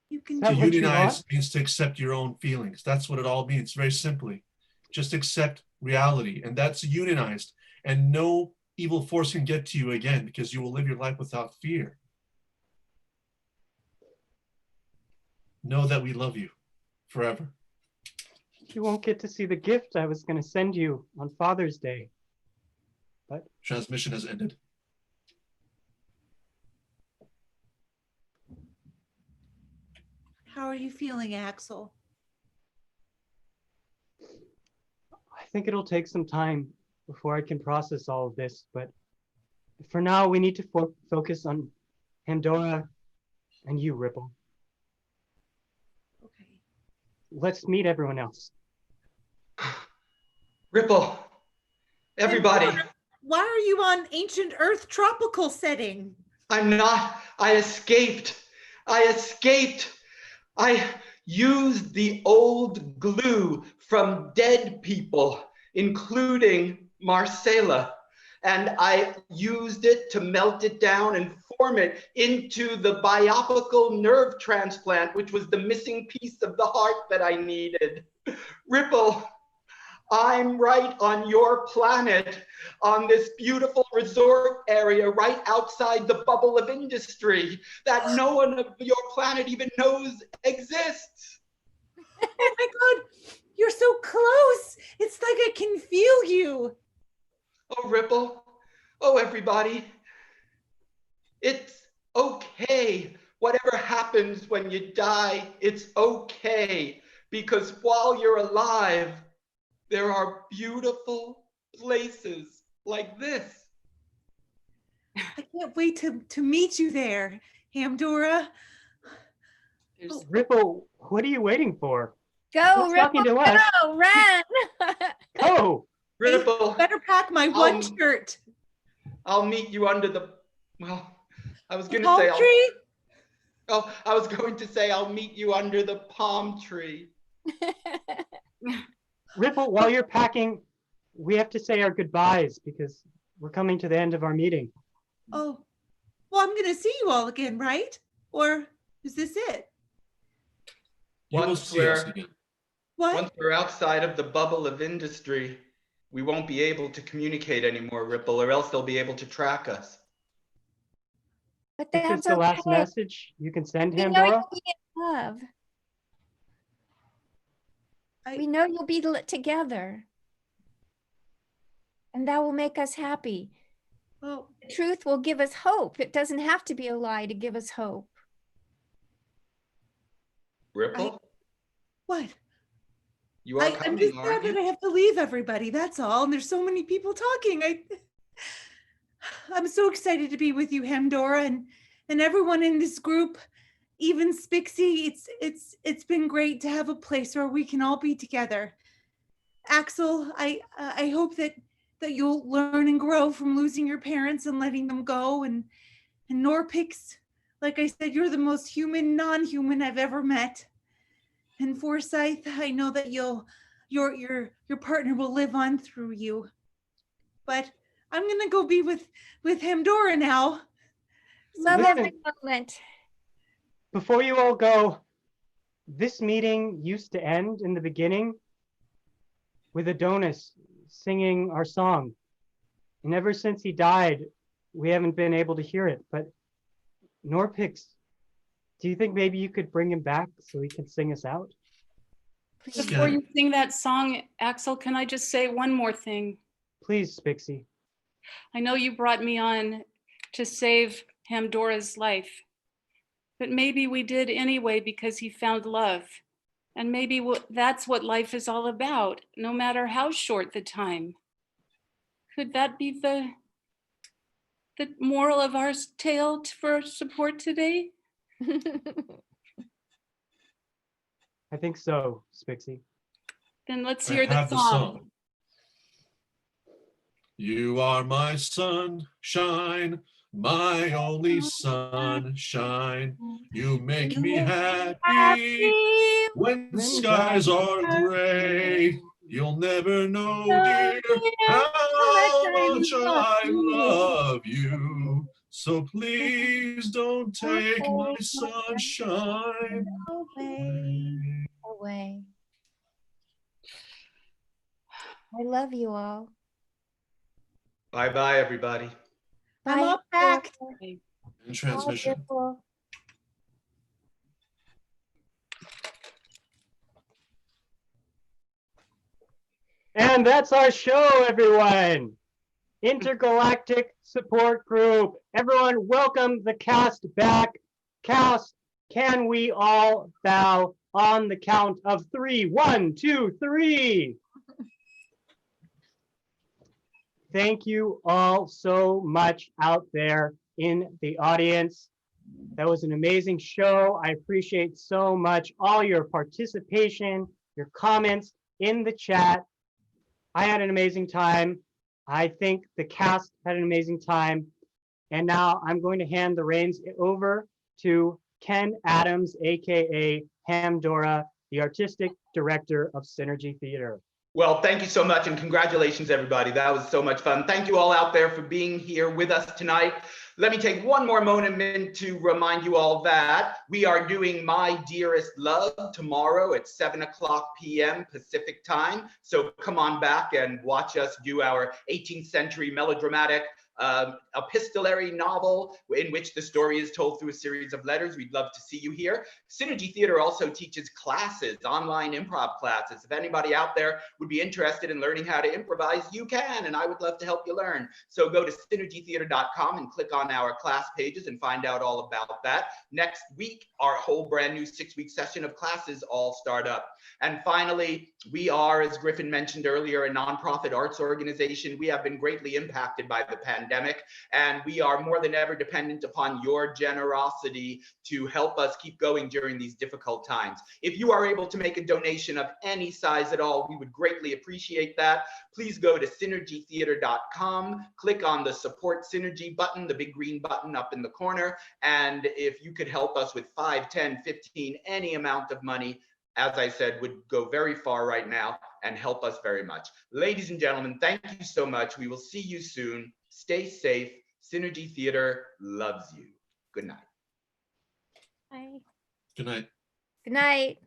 [SPEAKER 7] You can
[SPEAKER 2] Is that
[SPEAKER 4] To
[SPEAKER 2] what you
[SPEAKER 4] unionize
[SPEAKER 2] want?
[SPEAKER 4] means to accept your own feelings. That's what it all means, very simply. Just accept reality, and that's unionized. And no evil force can get to you again because you will live your life without fear. Know that we love you forever.
[SPEAKER 2] You won't get to see the gift I was going to send you on Father's Day.
[SPEAKER 4] Transmission has ended.
[SPEAKER 7] How are you feeling, Axel?
[SPEAKER 2] I think it'll take some time before I can process all of this, but for now, we need to focus on Pandora and you, Ripple.
[SPEAKER 7] Okay.
[SPEAKER 2] Let's meet everyone else.
[SPEAKER 1] Ripple, everybody.
[SPEAKER 7] Why are you on ancient Earth tropical setting?
[SPEAKER 1] I'm not. I escaped. I used the old glue from dead people, including Marcella, and I used it to melt it down and form it into the biopical nerve transplant, which was the missing piece of the heart that I needed. Ripple, I'm right on your planet, on this beautiful resort area right outside the bubble of industry that no one of your planet even knows exists.
[SPEAKER 7] Oh my God, you're so close. It's like I can feel you.
[SPEAKER 1] Oh, Ripple. Oh, everybody. It's okay. Whatever happens when you die, it's okay. Because while you're alive, there are beautiful places like this.
[SPEAKER 7] I can't wait to meet you there, Hamdora.
[SPEAKER 3] There's-
[SPEAKER 2] Ripple, what are you waiting for?
[SPEAKER 6] Go,
[SPEAKER 2] Who's talking
[SPEAKER 6] Ripple,
[SPEAKER 2] to us?
[SPEAKER 6] go, run.
[SPEAKER 2] Go!
[SPEAKER 1] Ripple,
[SPEAKER 7] Better pack my one
[SPEAKER 1] I'll-
[SPEAKER 7] shirt.
[SPEAKER 1] I'll meet you under the, well, I was
[SPEAKER 7] The
[SPEAKER 1] going to
[SPEAKER 7] palm
[SPEAKER 1] say,
[SPEAKER 7] tree?
[SPEAKER 1] I was going to say I'll meet you under the palm tree.
[SPEAKER 2] Ripple, while you're packing, we have to say our goodbyes because we're coming to the end of our meeting.
[SPEAKER 7] Oh, well, I'm going to see you all again, right? Or is this it?
[SPEAKER 4] You will
[SPEAKER 1] Once
[SPEAKER 4] see us
[SPEAKER 1] we're-
[SPEAKER 4] again.
[SPEAKER 7] What?
[SPEAKER 1] Once we're outside of the bubble of industry, we won't be able to communicate anymore, Ripple, or else they'll be able to track us.
[SPEAKER 6] But
[SPEAKER 2] This is
[SPEAKER 6] that's
[SPEAKER 2] the last
[SPEAKER 6] okay.
[SPEAKER 2] message you can send
[SPEAKER 6] We
[SPEAKER 2] him,
[SPEAKER 6] know
[SPEAKER 2] Dora.
[SPEAKER 6] you'll be in love.
[SPEAKER 7] I-
[SPEAKER 6] We know you'll be together. And that will make us happy.
[SPEAKER 7] Well,
[SPEAKER 6] The truth will give us hope. It doesn't have to be a lie to give us hope.
[SPEAKER 1] Ripple,
[SPEAKER 7] what?
[SPEAKER 1] you are
[SPEAKER 7] I'm
[SPEAKER 1] coming,
[SPEAKER 7] just sad
[SPEAKER 1] aren't
[SPEAKER 7] that I
[SPEAKER 1] you?
[SPEAKER 7] have to leave everybody. That's all. And there's so many people talking. I'm so excited to be with you, Hamdora, and everyone in this group, even Spixie. It's been great to have a place where we can all be together. Axel, I hope that you'll learn and grow from losing your parents and letting them go. And Norpix, like I said, you're the most human, non-human I've ever met. And Forsyth, I know that your partner will live on through you. But I'm gonna go be with Hamdora now.
[SPEAKER 6] Love
[SPEAKER 2] Listen.
[SPEAKER 6] every moment.
[SPEAKER 2] Before you all go, this meeting used to end in the beginning with Adonis singing our song. And ever since he died, we haven't been able to hear it. But Norpix, do you think maybe you could bring him back so he can sing us out?
[SPEAKER 6] Please.
[SPEAKER 3] Before you sing that song, Axel, can I just say one more thing?
[SPEAKER 2] Please, Spixie.
[SPEAKER 3] I know you brought me on to save Hamdora's life, but maybe we did anyway because he found love. And maybe that's what life is all about, no matter how short the time. Could that be the moral of our tale for support today?
[SPEAKER 2] I think so, Spixie.
[SPEAKER 3] Then let's
[SPEAKER 4] I
[SPEAKER 3] hear the
[SPEAKER 4] have
[SPEAKER 3] song.
[SPEAKER 4] You are my sunshine, my only sunshine. You make me happy when the skies are gray. You'll never know, dear, how much I love you. So please don't take my sunshine
[SPEAKER 6] Away. I love you all.
[SPEAKER 1] Bye-bye, everybody.
[SPEAKER 7] I'm
[SPEAKER 6] Bye,
[SPEAKER 7] all packed.
[SPEAKER 6] Hamdora.
[SPEAKER 4] in transmission.
[SPEAKER 6] Beautiful.
[SPEAKER 2] And that's our show, everyone. Intergalactic Support Group. Everyone, welcome the cast back. Cast, can we all bow on the count of 3? 1, 2, 3. Thank you all so much out there in the audience. That was an amazing show. I appreciate so much all your participation, your comments in the chat. I had an amazing time. I think the cast had an amazing time. And now I'm going to hand the reins over to Ken Adams, AKA Hamdora, the artistic director of Synergy Theater.
[SPEAKER 1] Well, thank you so much, and congratulations, everybody. That was so much fun. Thank you all out there for being here with us tonight. Let me take one more moment to remind you all that we are doing My Dearest Love tomorrow at 7:00 p.m. Pacific time. So come on back and watch us do our 18th century melodramatic epistolary novel in which the story is told through a series of letters. We'd love to see you here. Synergy Theater also teaches classes, online improv classes. If anybody out there would be interested in learning how to improvise, you can, and I would love to help you learn. So go to synergytheater.com and click on our class pages and find out all about that. Next week, our whole brand new 6-week session of classes all start up. And finally, we are, as Griffin mentioned earlier, a nonprofit arts organization. We have been greatly impacted by the pandemic, and we are more than ever dependent upon your generosity to help us keep going during these difficult times. If you are able to make a donation of any size at all, we would greatly appreciate that. Please go to synergytheater.com, click on the Support Synergy button, the big green button up in the corner, and if you could help us with 5, 10, 15, any amount of money, as I said, would go very far right now and help us very much. Ladies and gentlemen, thank you so much. We will see you soon. Stay safe. Synergy Theater loves you. Good night.
[SPEAKER 6] Bye.
[SPEAKER 4] Good night.
[SPEAKER 6] Good night.